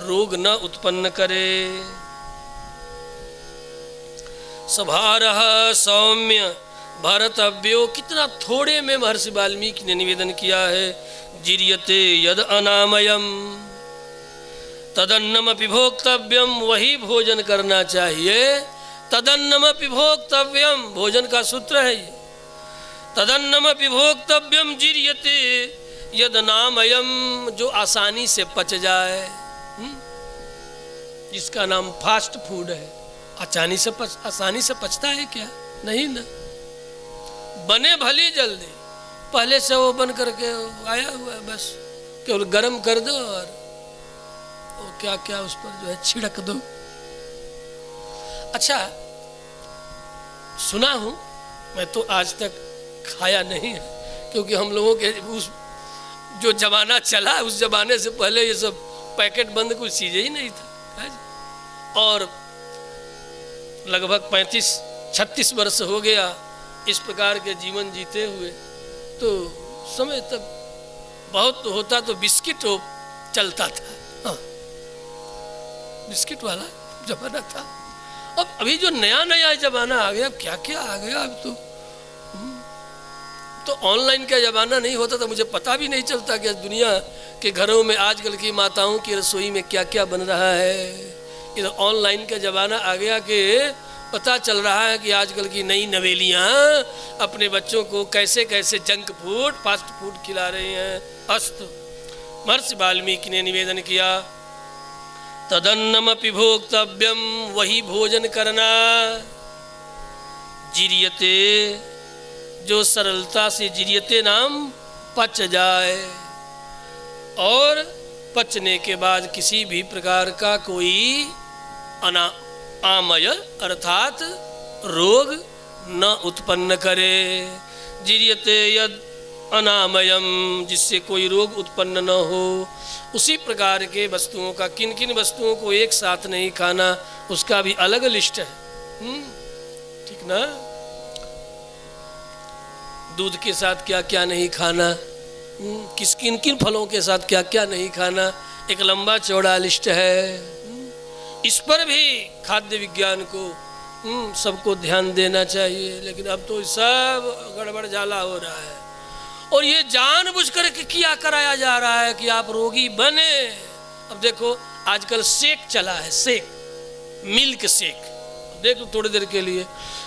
रोग न उत्पन्न करे। सभारः सौम्य भरतव्यो, कितना थोड़े में महर्षि वाल्मीकि ने निवेदन किया है। जीर्यते यद अनामयम, तदन्नमपि भोक्तव्यम, वही भोजन करना चाहिए। तदन्नमपि भोक्तव्यम, भोजन का सूत्र है ये। तदन्नमपि भोक्तव्यम जीर्यते यद नामयम, जो आसानी से पच जाए, जिसका नाम फास्ट फूड है। आसानी से पचता है क्या? नहीं ना। बने भली जल्दी, पहले से वो बन करके आया हुआ है, बस केवल गरम कर दो और क्या क्या उस पर जो है छिड़क दो। अच्छा, सुना हूं, मैं तो आज तक खाया नहीं है, क्योंकि हम लोगों के उस जो जमाना चला, उस जमाने से पहले ये सब पैकेट बंद कुछ चीजें ही नहीं था। और लगभग 35-36 वर्ष हो गया इस प्रकार के जीवन जीते हुए। तो समय तब बहुत होता तो बिस्किट चलता था, हाँ, बिस्किट वाला जमाना था। अब अभी जो नया नया जमाना आ गया, क्या क्या आ गया अब तो ऑनलाइन का जमाना नहीं होता तो मुझे पता भी नहीं चलता कि दुनिया के घरों में आजकल की माताओं की रसोई में क्या क्या बन रहा है। इधर ऑनलाइन का जमाना आ गया कि पता चल रहा है कि आजकल की नई नवेलियाँ अपने बच्चों को कैसे कैसे जंक फूड, फास्ट फूड खिला रही हैं। अस्तु, महर्षि वाल्मीकि ने निवेदन किया, तदन्नमपि भोक्तव्यम, वही भोजन करना, जीर्यते, जो सरलता से, जीर्यते नाम पच जाए, और पचने के बाद किसी भी प्रकार का कोई आमय अर्थात रोग न उत्पन्न करे। जीर्यते यद अनामयम, जिससे कोई रोग उत्पन्न न हो। उसी प्रकार के वस्तुओं का, किन किन वस्तुओं को एक साथ नहीं खाना, उसका भी अलग लिस्ट है। ठीक ना? दूध के साथ क्या क्या नहीं खाना, किस किन किन फलों के साथ क्या क्या नहीं खाना, एक लंबा चौड़ा लिस्ट है। इस पर भी खाद्य विज्ञान को सबको ध्यान देना चाहिए। लेकिन अब तो सब गड़बड़ झाला हो रहा है, और ये जानबूझ कर के किया कराया जा रहा है कि आप रोगी बने। अब देखो आजकल शेक चला है, शेक, मिल्क शेक, देखो थोड़ी देर के लिए।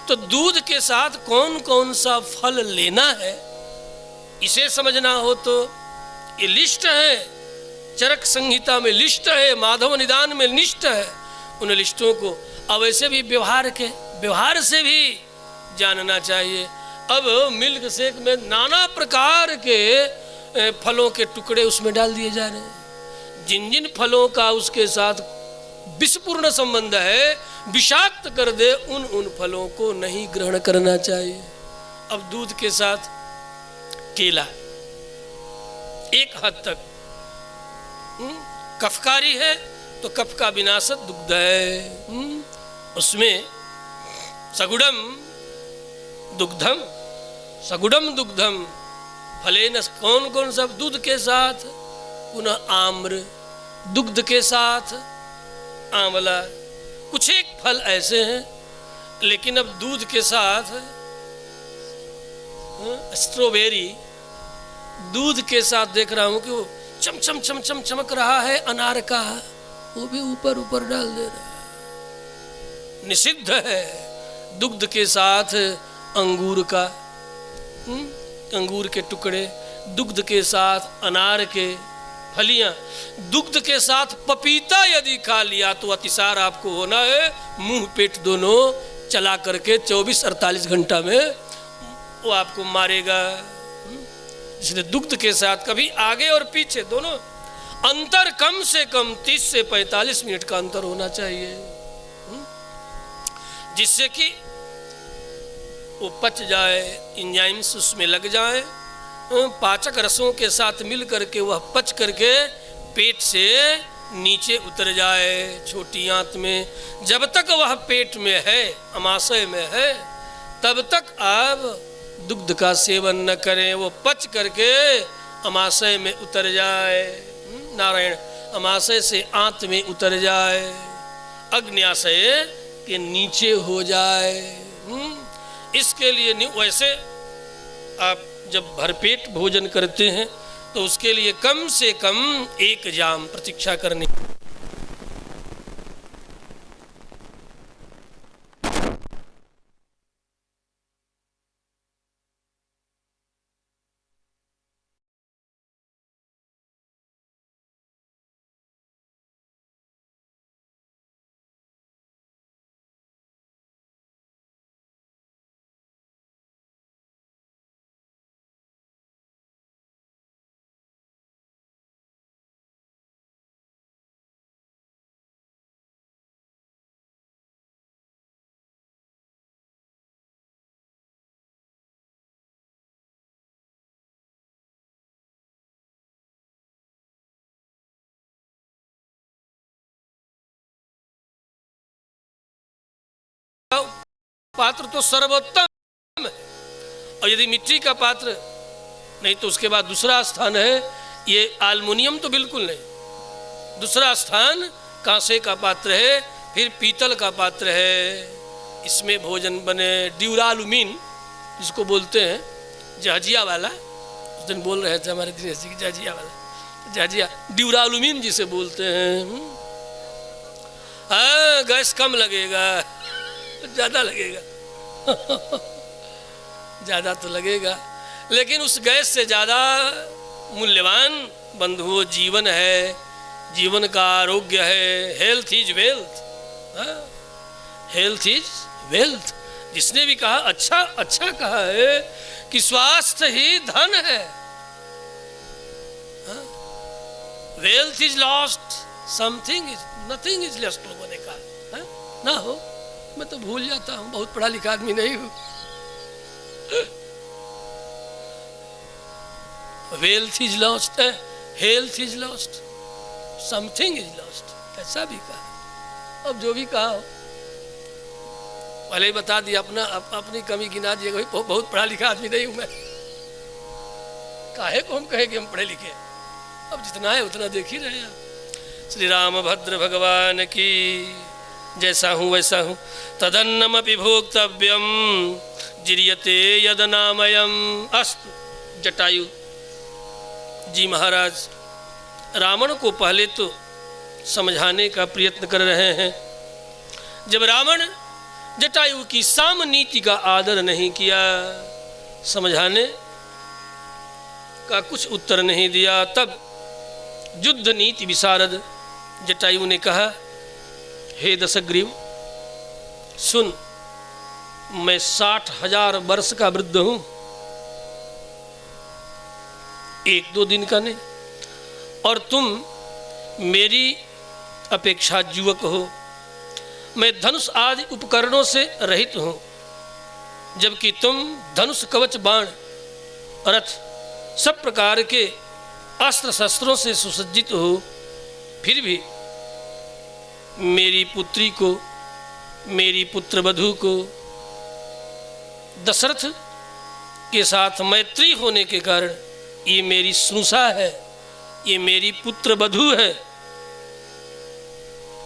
तो दूध के साथ कौन कौन सा फल लेना है, इसे समझना हो तो ये लिस्ट है, चरक संहिता में लिस्ट है, माधव निदान में लिस्ट है। उन लिस्टों को अब ऐसे भी व्यवहार से भी जानना चाहिए। अब मिल्क शेक में नाना प्रकार के फलों के टुकड़े उसमें डाल दिए जा रहे हैं। जिन जिन फलों का उसके साथ विषपूर्ण संबंध है, विषाक्त कर दे, उन फलों को नहीं ग्रहण करना चाहिए। अब दूध के साथ केला एक हद तक कफकारी है, तो कफ का विनाशक दुग्ध है। उसमें सगुड़म दुग्धम फलेन, कौन कौन सा, दूध के साथ, पुनः आम्र, दुग्ध के साथ आंवला, कुछ एक फल ऐसे हैं। लेकिन अब दूध के साथ स्ट्रॉबेरी, दूध के साथ देख रहा हूं कि वो चम चम चम चम चमक रहा है, अनार का, वो भी ऊपर ऊपर डाल दे रहा है, निषिद्ध है। दुग्ध के साथ अंगूर का, अंगूर के टुकड़े, दुग्ध के साथ अनार के फलियां, दुग्ध के साथ पपीता यदि खा लिया तो अतिसार आपको होना है। मुंह पेट दोनों चला करके 24-48 घंटा में वो आपको मारेगा। इसलिए दुग्ध के साथ कभी आगे और पीछे दोनों अंतर कम से कम 30 से 45 मिनट का अंतर होना चाहिए, जिससे कि वो पच जाए, एंजाइम्स उसमें लग जाए, पाचक रसों के साथ मिल करके वह पच करके पेट से नीचे उतर जाए छोटी आंत में। जब तक वह पेट में है, अमाशय में है, तब तक आप दुग्ध का सेवन न करें। वो पच करके अमाशय में उतर जाए, नारायण, अमाशय से आंत में उतर जाए, अग्न्याशय के नीचे हो जाए। इसके लिए वैसे आप जब भरपेट भोजन करते हैं तो उसके लिए कम से कम 1 जाम प्रतीक्षा करनी। पात्र तो सर्वोत्तम है, और यदि मिट्टी का पात्र नहीं तो उसके बाद दूसरा स्थान है ये एल्युमिनियम तो बिल्कुल नहीं, दूसरा स्थान कांसे का पात्र है, फिर पीतल का पात्र है, इसमें भोजन बने। ड्यूरालुमीन जिसको बोलते हैं, जहाजिया वाला, उस दिन बोल रहे थे हमारे दिनेश जी की, जहाजिया वाला, जहाजिया ड्यूरालुमीन जिसे बोलते हैं। हाँ, गैस कम लगेगा, ज़्यादा लगेगा ज़्यादा तो लगेगा, लेकिन उस गैस से ज़्यादा मूल्यवान बंधुओं जीवन है, जीवन का आरोग्य है। Health is wealth, health is wealth. जिसने भी कहा अच्छा अच्छा कहा है कि स्वास्थ्य ही धन है। Wealth is lost, something is nothing is lost, लोगों ने कहा ना हो। मैं तो भूल जाता हूँ, बहुत पढ़ा लिखा आदमी नहीं हूँ। Wealth is lost, health is lost, something is lost, ऐसा भी कहा। अब जो भी कहा हो, पहले ही बता दिया, अपनी कमी गिना दिए, बहुत पढ़ा लिखा आदमी नहीं हूं मैं। काहे को हम कहे कि हम पढ़े लिखे, अब जितना है उतना देख ही रहे हैं। श्री रामभद्र भगवान की, जैसा हूँ वैसा हूँ। तदन्नमपि भोक्तव्यम जिर्यते यदनामयम अस्तु। जटायु जी महाराज रावण को पहले तो समझाने का प्रयत्न कर रहे हैं। जब रावण जटायु की साम नीति का आदर नहीं किया, समझाने का कुछ उत्तर नहीं दिया, तब युद्ध नीति विशारद जटायु ने कहा, हे दशग्रीव सुन, मैं 60,000 वर्ष का वृद्ध हूं, 1-2 दिन का नहीं, और तुम मेरी अपेक्षा युवक हो। मैं धनुष आदि उपकरणों से रहित हूं, जबकि तुम धनुष कवच बाण रथ सब प्रकार के अस्त्र शस्त्रों से सुसज्जित हो। फिर भी मेरी पुत्री को, मेरी पुत्रवधू को दशरथ के साथ मैत्री होने के कारण ये मेरी स्नुषा है, ये मेरी पुत्रवधू है,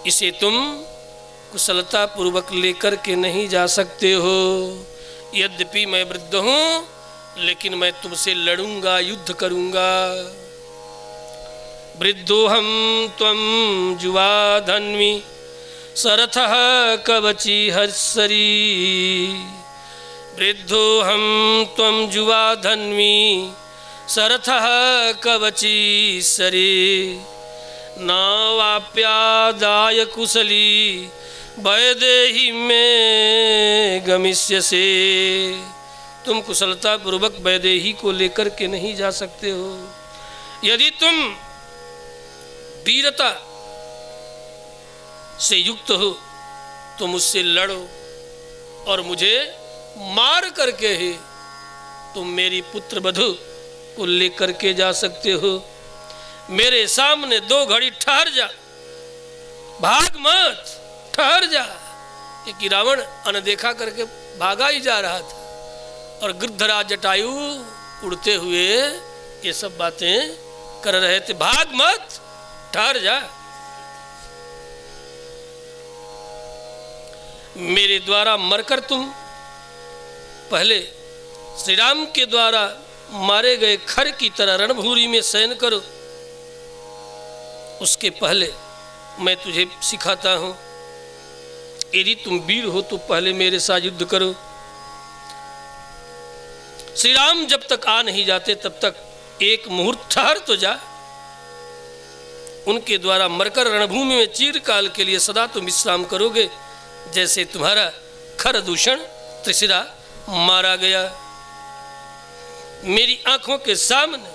इसे तुम कुशलता पूर्वक लेकर के नहीं जा सकते हो। यद्यपि मैं वृद्ध हूं, लेकिन मैं तुमसे लड़ूंगा, युद्ध करूंगा। वृद्धोहम त्वं जुवा धन्वी सरथः कवची हर्षरी। वृद्धोहम त्वं जुवा धन्वी सरथः कवची सरी। नावाप्यादाय कुशली वैदेही में गमिष्यसे। तुम कुशलता पूर्वक वैदेही को लेकर के नहीं जा सकते हो। यदि तुम वीरता से युक्त हो तो मुझसे लड़ो, और मुझे मार करके ही तुम मेरी पुत्रवधू को लेकर के जा सकते हो। मेरे सामने 2 घड़ी ठहर जा, भाग मत, ठहर जा। क्योंकि रावण अनदेखा करके भागा ही जा रहा था, और गृद्धराज जटायु उड़ते हुए ये सब बातें कर रहे थे। भाग मत, ठहर जा। मेरे द्वारा मरकर तुम पहले श्री राम के द्वारा मारे गए खर की तरह रणभूमि में शयन करो। उसके पहले मैं तुझे सिखाता हूं, यदि तुम वीर हो तो पहले मेरे साथ युद्ध करो। श्री राम जब तक आ नहीं जाते तब तक एक मुहूर्त ठहर तो जा। उनके द्वारा मरकर रणभूमि में चिरकाल के लिए सदा तुम विश्राम करोगे, जैसे तुम्हारा खरदूषण त्रिशिरा मारा गया मेरी आंखों के सामने।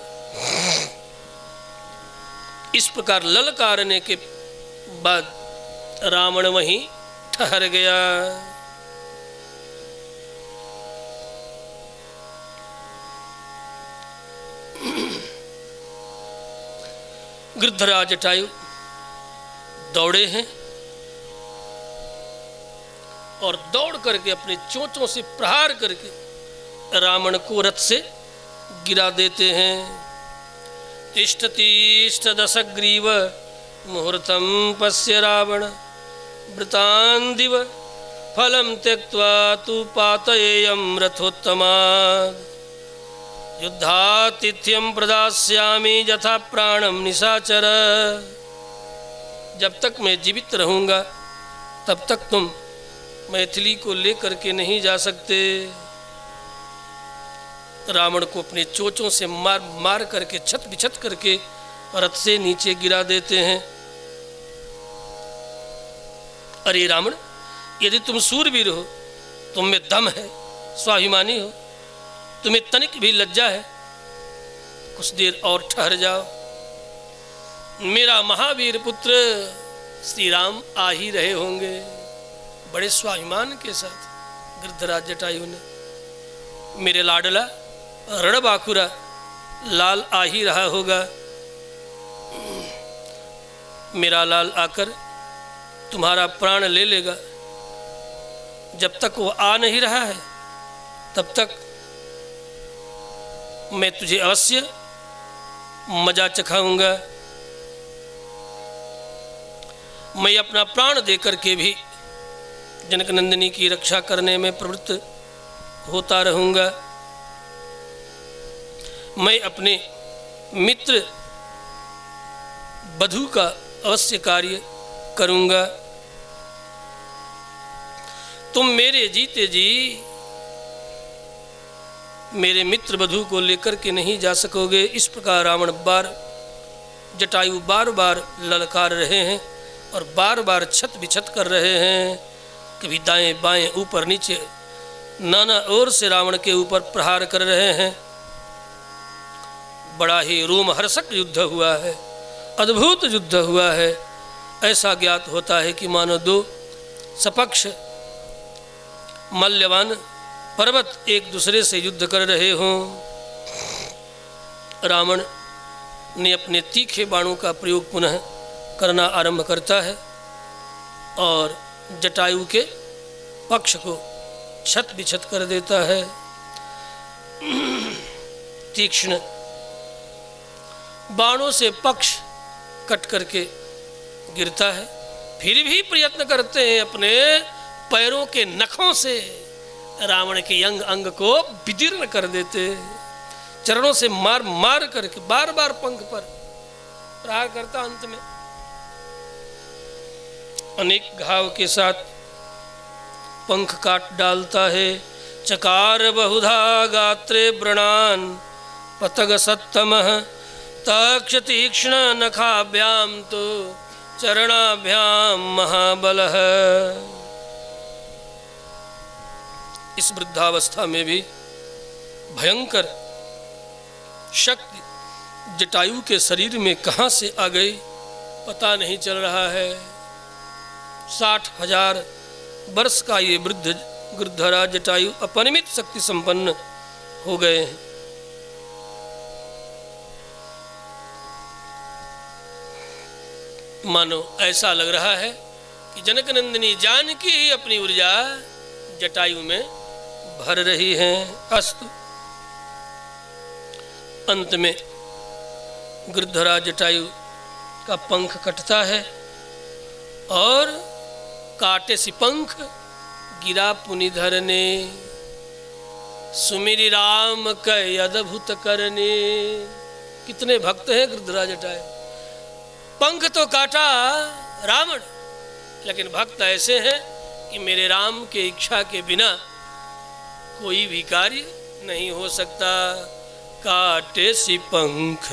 इस प्रकार ललकारने के बाद रावण वहीं ठहर गया। गृद्धराज जटायु दौड़े हैं, और दौड़ करके अपने चोंचों से प्रहार करके रावण को रथ से गिरा देते हैं। तिष्ठतीष्ठ दशग्रीव मुहूर्तं पश्य रावण वृतान्दिव फलं त्यक्त्वा तु पातयेयं रथोत्तमात् युद्धातिथ्यं प्रदास्यामि यथा प्राणं निशाचर। जब तक मैं जीवित रहूँगा तब तक तुम मैथिली को लेकर के नहीं जा सकते। रावण को अपने चोंचों से मार मार करके छत बिछत करके रथ से नीचे गिरा देते हैं। अरे रावण, यदि तुम सूरवीर हो, तुम में दम है, स्वाभिमानी हो, तुम्हें तनिक भी लज्जा है, कुछ देर और ठहर जाओ। मेरा महावीर पुत्र श्री राम आ ही रहे होंगे। बड़े स्वाभिमान के साथ गृद्धराज जटायु ने, मेरे लाडला रणबांकुरा लाल आ ही रहा होगा। मेरा लाल आकर तुम्हारा प्राण ले लेगा। जब तक वो आ नहीं रहा है तब तक मैं तुझे अवश्य मजा चखाऊंगा। मैं अपना प्राण देकर के भी जनक नंदिनी की रक्षा करने में प्रवृत्त होता रहूंगा। मैं अपने मित्र बधू का अवश्य कार्य करूंगा। तुम मेरे जीते जी मेरे मित्र बधू को लेकर के नहीं जा सकोगे। इस प्रकार रावण जटायु बार बार ललकार रहे हैं और बार बार छत बिछत कर रहे हैं। कभी दाएं बाएं ऊपर नीचे नाना ओर से रावण के ऊपर प्रहार कर रहे हैं। बड़ा ही रोमहर्षक युद्ध हुआ है, अद्भुत युद्ध हुआ है। ऐसा ज्ञात होता है कि मानो दो सपक्ष मल्यवान पर्वत एक दूसरे से युद्ध कर रहे हों। रावण ने अपने तीखे बाणों का प्रयोग पुनः करना आरंभ करता है और जटायु के पक्ष को छत बिछत कर देता है। तीक्ष्ण बाणों से पक्ष कट करके गिरता है। फिर भी प्रयत्न करते हैं अपने पैरों के नखों से रावण के अंग अंग को विदीर्ण कर देते। चरणों से मार मार करके बार बार पंख पर प्रहार करता। अंत में अनेक घाव के साथ पंख काट डालता है। चकार बहुधा गात्रे व्रणान पतग सत्तमः तक्ष तीक्ष्ण नखाभ्याम तो चरणाभ्याम महाबलः। इस वृद्धावस्था में भी भयंकर शक्ति जटायु के शरीर में कहाँ से आ गई पता नहीं चल रहा है। 60,000 वर्ष का ये वृद्धराज जटायु अपरिमित शक्ति संपन्न हो गए हैं। मानो ऐसा लग रहा है कि जनक नंदिनी जानकी ही अपनी ऊर्जा जटायु में भर रही हैं। अस्तु, अंत में गृद्धराज जटायु का पंख कटता है और काटे सी पंख गिरा पुनिधर ने सुमिरि राम कय अद्भुत करने। कितने भक्त हैं गृद्धराज जटायु। पंख तो काटा रावण, लेकिन भक्त ऐसे हैं कि मेरे राम के इच्छा के बिना कोई भी कार्य नहीं हो सकता। काटे सी पंख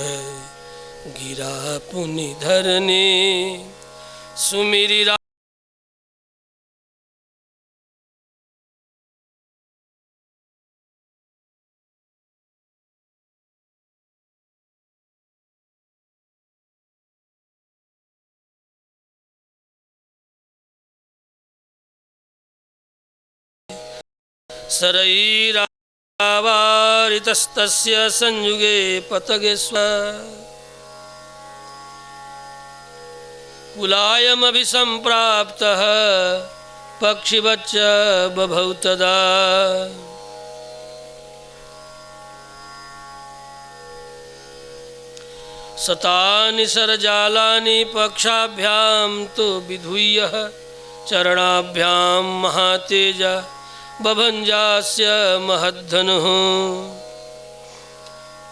गिरा पुनिधर ने सुमिरि राम सरैरावारितस्तस्य संयुगे पतगे स्व कुलायमभिसंप्राप्तः पक्षिवच्च बभौ तदा। सतानि सरजालानि पक्षाभ्यां तु विधूयः चरणाभ्यां महातेजा बभञ्जास्य महद्धनुः।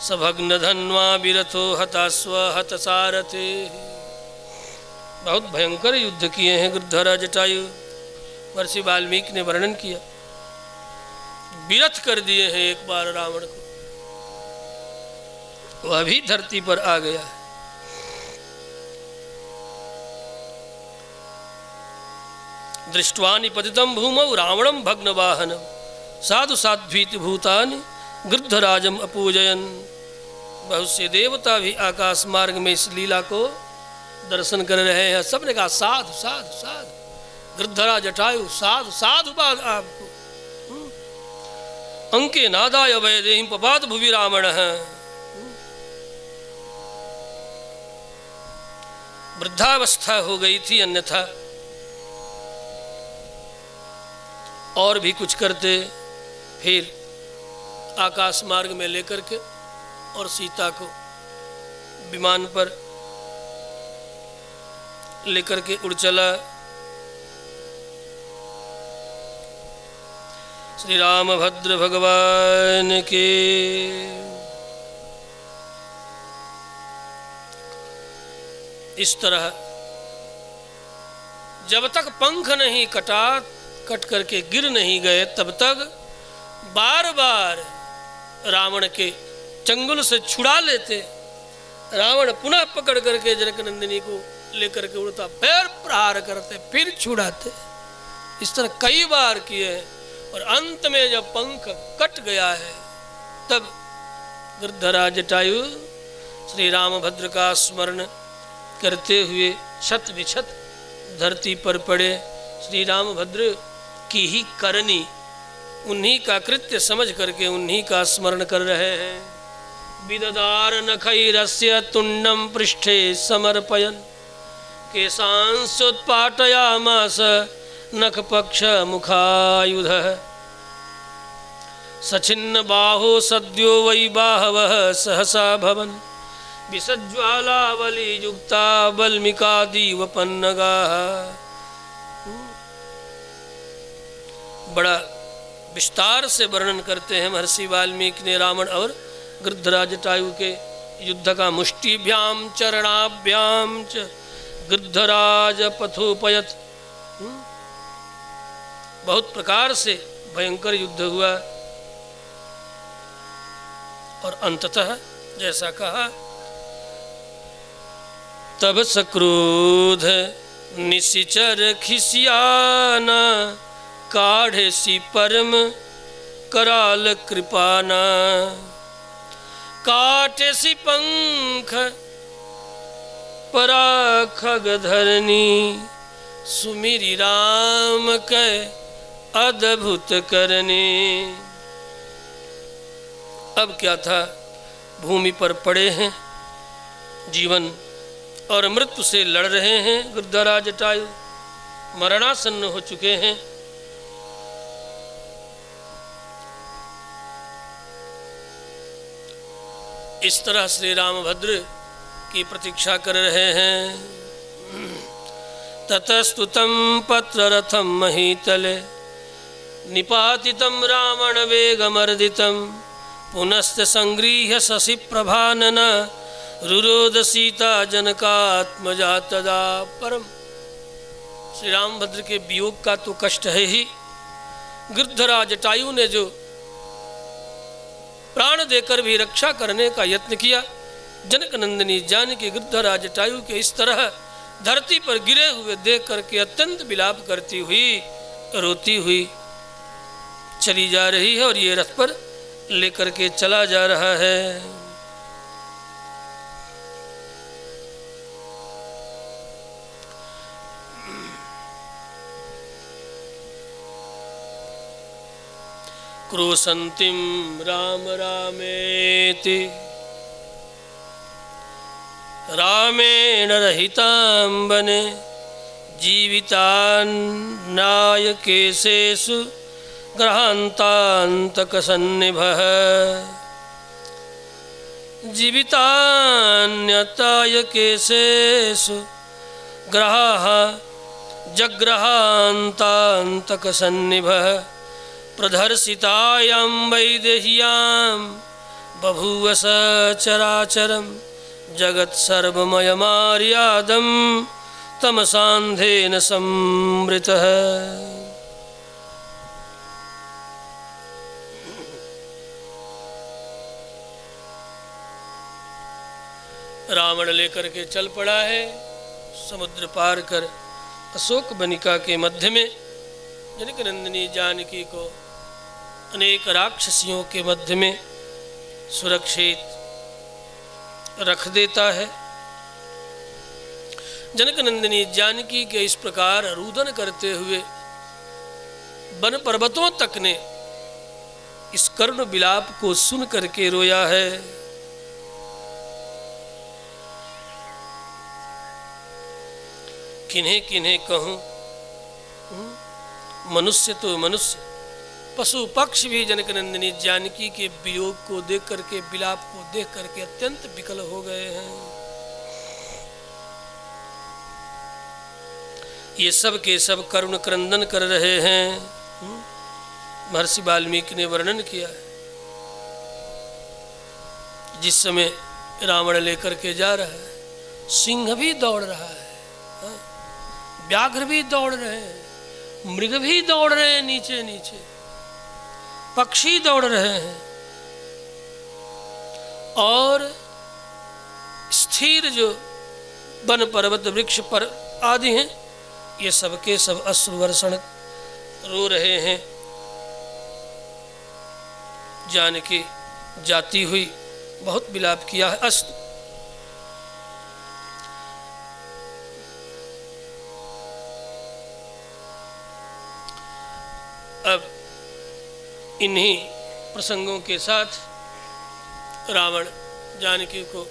सभग्नधन्वा विरथो हतास्व हतसारथे। बहुत भयंकर युद्ध किए हैं गिरधरा जटायु। महर्षि वाल्मीकि ने वर्णन किया, विरथ कर दिए हैं एक बार रावण को, वह भी धरती पर आ गया है। दृष्ट्वा निपतितं भूमौ रावणं भग्नवाहनं साधु साध्वीति भूतानि गृद्धराजम अपूजयन। बहुत से देवता भी आकाश मार्ग में इस लीला को दर्शन कर रहे हैं। सबने कहा साधु साधु साधु, गृद्धराज जटायु साधु साधु बाद आपको। अंके नादाय वैदेहीं पपात भुवि रावण है। वृद्धावस्था हो गई थी, अन्यथा और भी कुछ करते। फिर आकाश मार्ग में लेकर के और सीता को विमान पर लेकर के उड़ चला। श्री रामभद्र भगवान के। इस तरह जब तक पंख नहीं कट करके गिर नहीं गए, तब तक बार बार रावण के चंगुल से छुड़ा लेते। रावण पुनः पकड़ करके जनकनंदिनी को लेकर के उड़ता, फिर प्रहार करते, फिर छुड़ाते। इस तरह कई बार किए और अंत में जब पंख कट गया है, तब गिरधराज जटायु श्री रामभद्र का स्मरण करते हुए छत विछत धरती पर पड़े। श्री रामभद्र की ही करनी, उन्हीं का कृत्य समझ करके उन्हीं का स्मरण कर रहे हैं। विददार नखैरस्य तुंडम पृष्ठे समर्पयन् केशांसोत्पाटयामास नखपक्ष मुखायुधः। सचिन्न बाहो सद्यो वै बाहवः सहसा भवन् विसज्ज्वालावली युक्ता वल्मीकादीव पन्नगाः। बड़ा विस्तार से वर्णन करते हैं महर्षि वाल्मीकि ने रावण और गिरधराज जटायु के युद्ध का। मुष्टिभ्याम चरणाभ्याम च गिरधराज पथोपयत। बहुत प्रकार से भयंकर युद्ध हुआ और अंततः जैसा कहा, तब सक्रोध निशिचर खिसियाना काढ़े सी परम कराल कृपाना। काटे सी पंख पराखग धरनी सुमिरी राम कै अद्भुत करनी। अब क्या था, भूमि पर पड़े हैं, जीवन और मृत्यु से लड़ रहे हैं। गिरधराज जटायु मरणासन्न हो चुके हैं। इस तरह श्री रामभद्र की प्रतीक्षा कर रहे हैं। ततस्तुतं पत्ररथं महीतले निपातितं रावण वेगमर्दितं पुनश्च संगृह्य शशि प्रभानन रुरोध सीता जनकात्मजा तदा। परम श्री रामभद्र के वियोग का तो कष्ट है ही। गिरधराज जटायु ने जो प्राण देकर भी रक्षा करने का यत्न किया, जनकनंदिनी जानकी गिरधराज जटायु के इस तरह धरती पर गिरे हुए देख करके अत्यंत विलाप करती हुई, रोती हुई चली जा रही है और ये रथ पर लेकर के चला जा रहा है। क्रोशन्तिं राम रामेति रामेण रहितां वने जीवितान्नायकेशेषु ग्रहान्तान्तकसन्निभः जीवितान्यतायकेशेषु ग्रहाः जग्रहान्तान्तकसन्निभः प्रदर्शितायां वैदेह्यां बभूव सचराचरं जगत्सर्वमयमार्यादं तमसान्धेन संवृतः। रावण लेकर के चल पड़ा है समुद्र पार कर अशोक बनिका के मध्य में जनक नंदिनी जानकी को अनेक राक्षसियों के मध्य में सुरक्षित रख देता है। जनक नंदिनी जानकी के इस प्रकार रुदन करते हुए वन पर्वतों तक ने इस करुण विलाप को सुन करके रोया है। किन्हें किन्हें कहूँ, मनुष्य तो मनुष्य, पशु पक्षी भी जनक नंदिनी जानकी के वियोग को देख करके, विलाप को देख करके अत्यंत विकल हो गए हैं। ये सब के सब करुण क्रंदन कर रहे हैं। महर्षि वाल्मीकि ने वर्णन किया है, जिस समय रावण लेकर के जा रहा है, सिंह भी दौड़ रहा है, व्याघ्र भी दौड़ रहे हैं, मृग भी दौड़ रहे हैं, नीचे नीचे पक्षी दौड़ रहे हैं, और स्थिर जो वन पर्वत वृक्ष पर आदि हैं, ये सबके सब अश्रु वर्षण रो रहे हैं। जानकी जाती हुई बहुत विलाप किया है। अस्तु अब इन्हीं प्रसंगों के साथ रावण जानकी को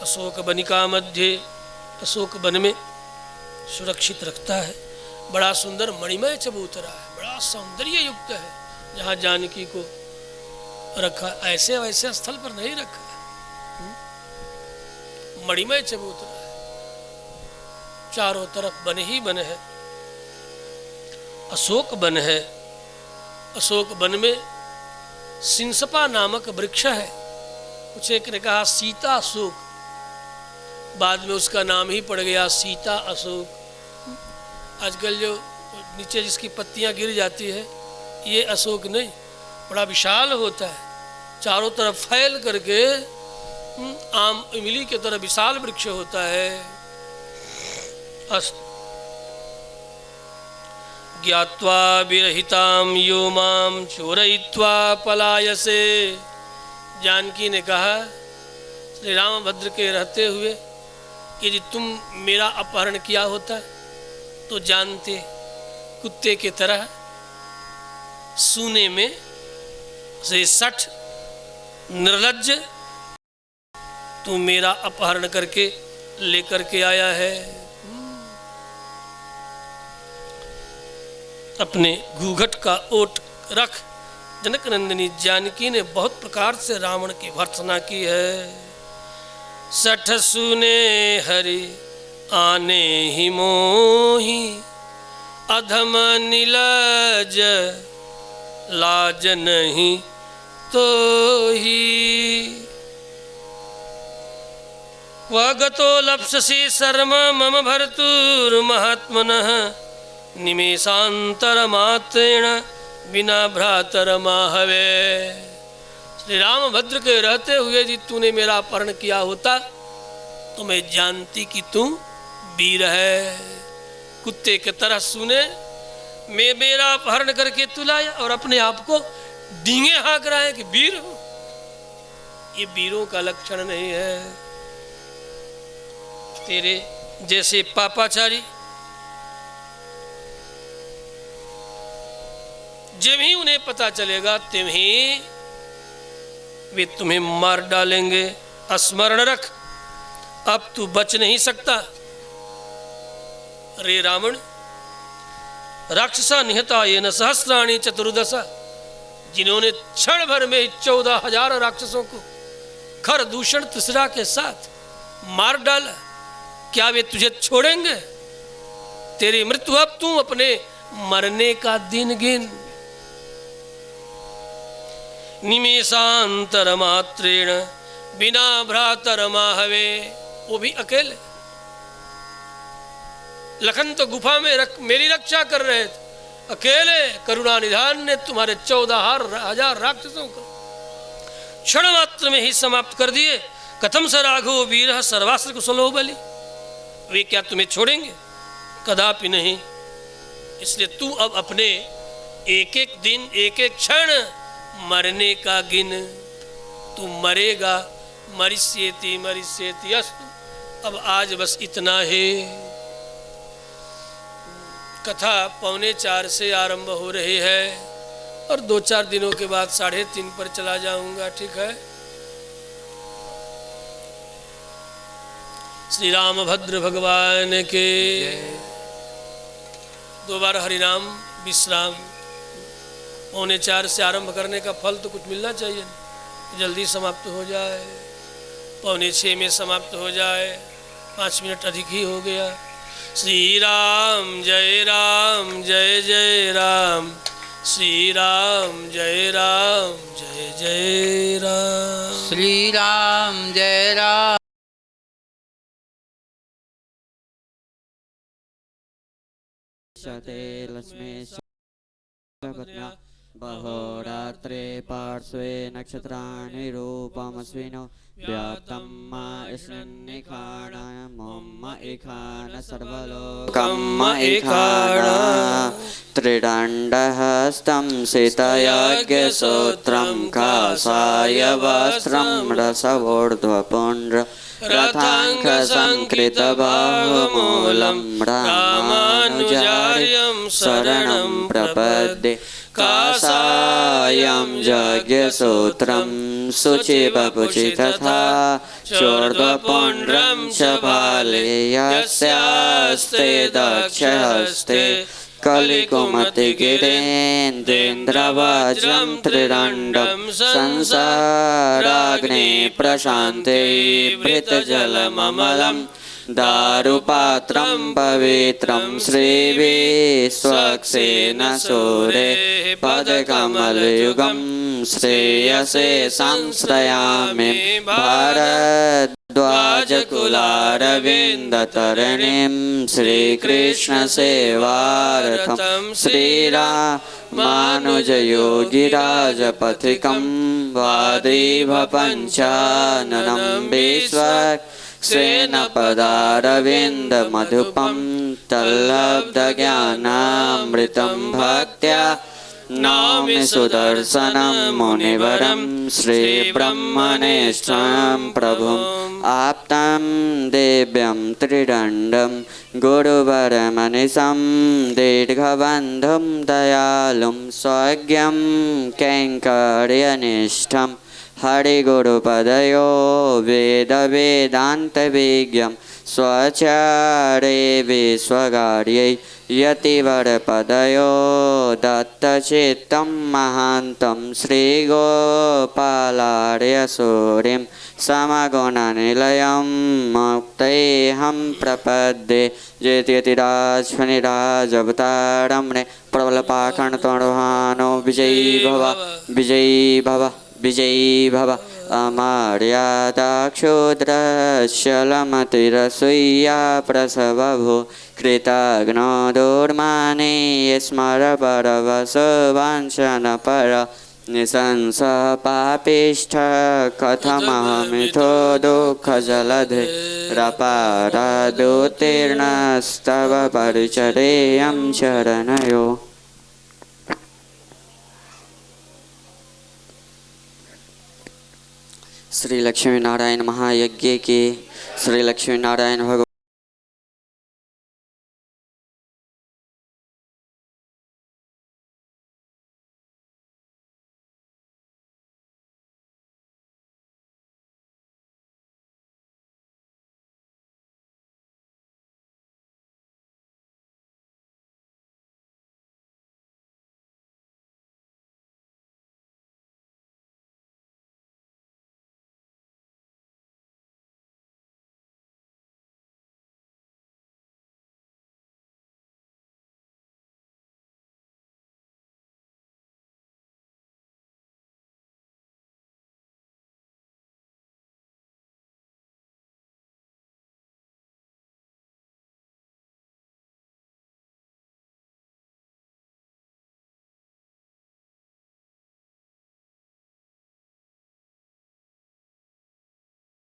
अशोक बनिका मध्य, अशोक वन में सुरक्षित रखता है। बड़ा सुंदर मणिमय चबूतरा है, बड़ा सौंदर्य युक्त है जहाँ जानकी को रखा। ऐसे वैसे स्थल पर नहीं रखा, मणिमय चबूतरा है, चारों तरफ वन ही वन है, अशोक वन है। अशोक वन में सिंसपा नामक वृक्ष है। कुछ एक ने कहा सीता अशोक, बाद में उसका नाम ही पड़ गया सीता अशोक। आजकल जो नीचे जिसकी पत्तियां गिर जाती है, ये अशोक नहीं, बड़ा विशाल होता है, चारों तरफ फैल करके आम इमली के तरह विशाल वृक्ष होता है। अस्तु ज्ञात्वा विरहितां यो मां चोरयित्वा पलायसे। जानकी ने कहा, श्री रामभद्र के रहते हुए यदि तुम मेरा अपहरण किया होता तो जानते कुत्ते के तरह सूने में से 60 निर्लज्ज तू मेरा अपहरण करके लेकर के आया है। अपने घूंघट का ओट रख जनक नंदिनी जानकी ने बहुत प्रकार से रावण की भर्त्सना की है। 60 सुने हरि आने ही मोही, अधम नीलज लाज नहीं तो ही। वगतो लप्ससि शर्म मम भर्तुर महात्मनः, निमेषांतरमात्रेण बिना भ्रातर माहवे। श्री रामभद्र के रहते हुए यदि तूने मेरा अपहरण किया होता तो मैं जानती कि तू वीर है। कुत्ते के तरह सुने मैं मेरा अपहरण करके तू लाया और अपने आप को डींगे हाँक रहा है कि वीर हूं। ये वीरों का लक्षण नहीं है। तेरे जैसे पापाचारी जब ही उन्हें पता चलेगा तभी वे तुम्हें मार डालेंगे। स्मरण रख, अब तू बच नहीं सकता। रे रावण, राक्षसा निहता ये न सहस्राणी चतुर्दशा, जिन्होंने क्षण भर में 14,000 राक्षसों को खर दूषण तिसरा के साथ मार डाला, क्या वे तुझे छोड़ेंगे? तेरी मृत्यु अब तू अपने मरने का दिन गिन। निमेषांतर मात्रेण बिना भ्रातर माहवे, वो भी अकेले। लखन तो गुफा में मेरी रक्षा कर रहे थे, अकेले करुणा निधान ने तुम्हारे 14,000 राक्षसों को क्षण मात्र में ही समाप्त कर दिए। कथम स राघो वीर सर्वास्त्र कुशलो बलि, वे क्या तुम्हें छोड़ेंगे? कदापि नहीं। इसलिए तू अब अपने एक एक दिन एक एक क्षण मरने का गिन। तू मरेगा, मरिष्येति मरिष्येति अस्तु। अब आज बस इतना है। कथा 3:45 से आरंभ हो रही है और 2-4 दिनों के बाद 3:30 पर चला जाऊंगा, ठीक है। श्री रामभद्र भगवान के। 2 बार हरिनाम विश्राम। 3:45 से आरंभ करने का फल तो कुछ मिलना चाहिए, जल्दी समाप्त हो जाए, 5:45 में समाप्त हो जाए, 5 मिनट अधिक ही हो गया। श्री राम जय जय राम, श्री राम जय जय राम, श्री राम जय राम। लक्ष्मी बहोरात्रे पार्श्वे नक्षत्राणि रूपमस्विनो व्याप्तं मा स्निग्धानां इखान सर्वलोकम् इखान त्रिदण्डहस्तं शीतयज्ञसूत्रं कासाय वस्त्रं रसवोर्ध्वपुण्ड्र रथाङ्कसंकृतबाहुमूलं रामानुजार्यं शरणं प्रपद्ये कासायं यज्ञसूत्रं शुचिवपुषि तथा चोर्ध्वपुण्ड्रं च भाले यस्यास्ते दक्षहस्ते कलिकुमतिगिरेन्द्रेन्द्रवज्रं त्रिदण्डं संसाराग्ने प्रशान्ते भृतजलममलं दारुपात्रं पवित्रं श्रीविश्वक्सेन सूरे पदकमलयुगं श्रेयसे संश्रयामि भारद्वाजकुलारविन्दतरणिं श्रीकृष्णसेवार्थं श्रीरामानुजयोगिराजपथिकं वादीभपञ्चाननं विश्वक्सेन पदारविन्दमधुपं तल्लब्धज्ञानामृतं भक्त्या नौमि सुदर्शनं मुनिवरं श्रीब्रह्मनिष्ठं प्रभुम् आप्तं देव्यं त्रिदण्डं गुरुवरमनिशं दीर्घबन्धुं दयालुं स्वज्ञं कैङ्कर्यनिष्ठं हरिगुरुपदयो वेदवेदान्तविज्ञं स्वचारे विश्वगार्यै यतिवरपदयो दत्तचित्तं महान्तं श्रीगोपालार्यसूरिं समगुणनिलयं मुक्तैहं प्रपद्ये जयत्यतिराजफणिराजवतारं रे प्रबलपाखण्डतोर्भानो विजयी भव विजयी भव विजयी भव अमर्यादाक्षुद्रशलमतिरसूया प्रसवभो कृतघ्नो दूर्माने स्मर परवशवाञ्छनपर निशंस पापिष्ठ कथमहमिथो दुःखजलधे रपारादुत्तीर्णस्तव परिचरेयं शरणयो। श्री लक्ष्मी नारायण महायज्ञ की श्री लक्ष्मी नारायण भगवान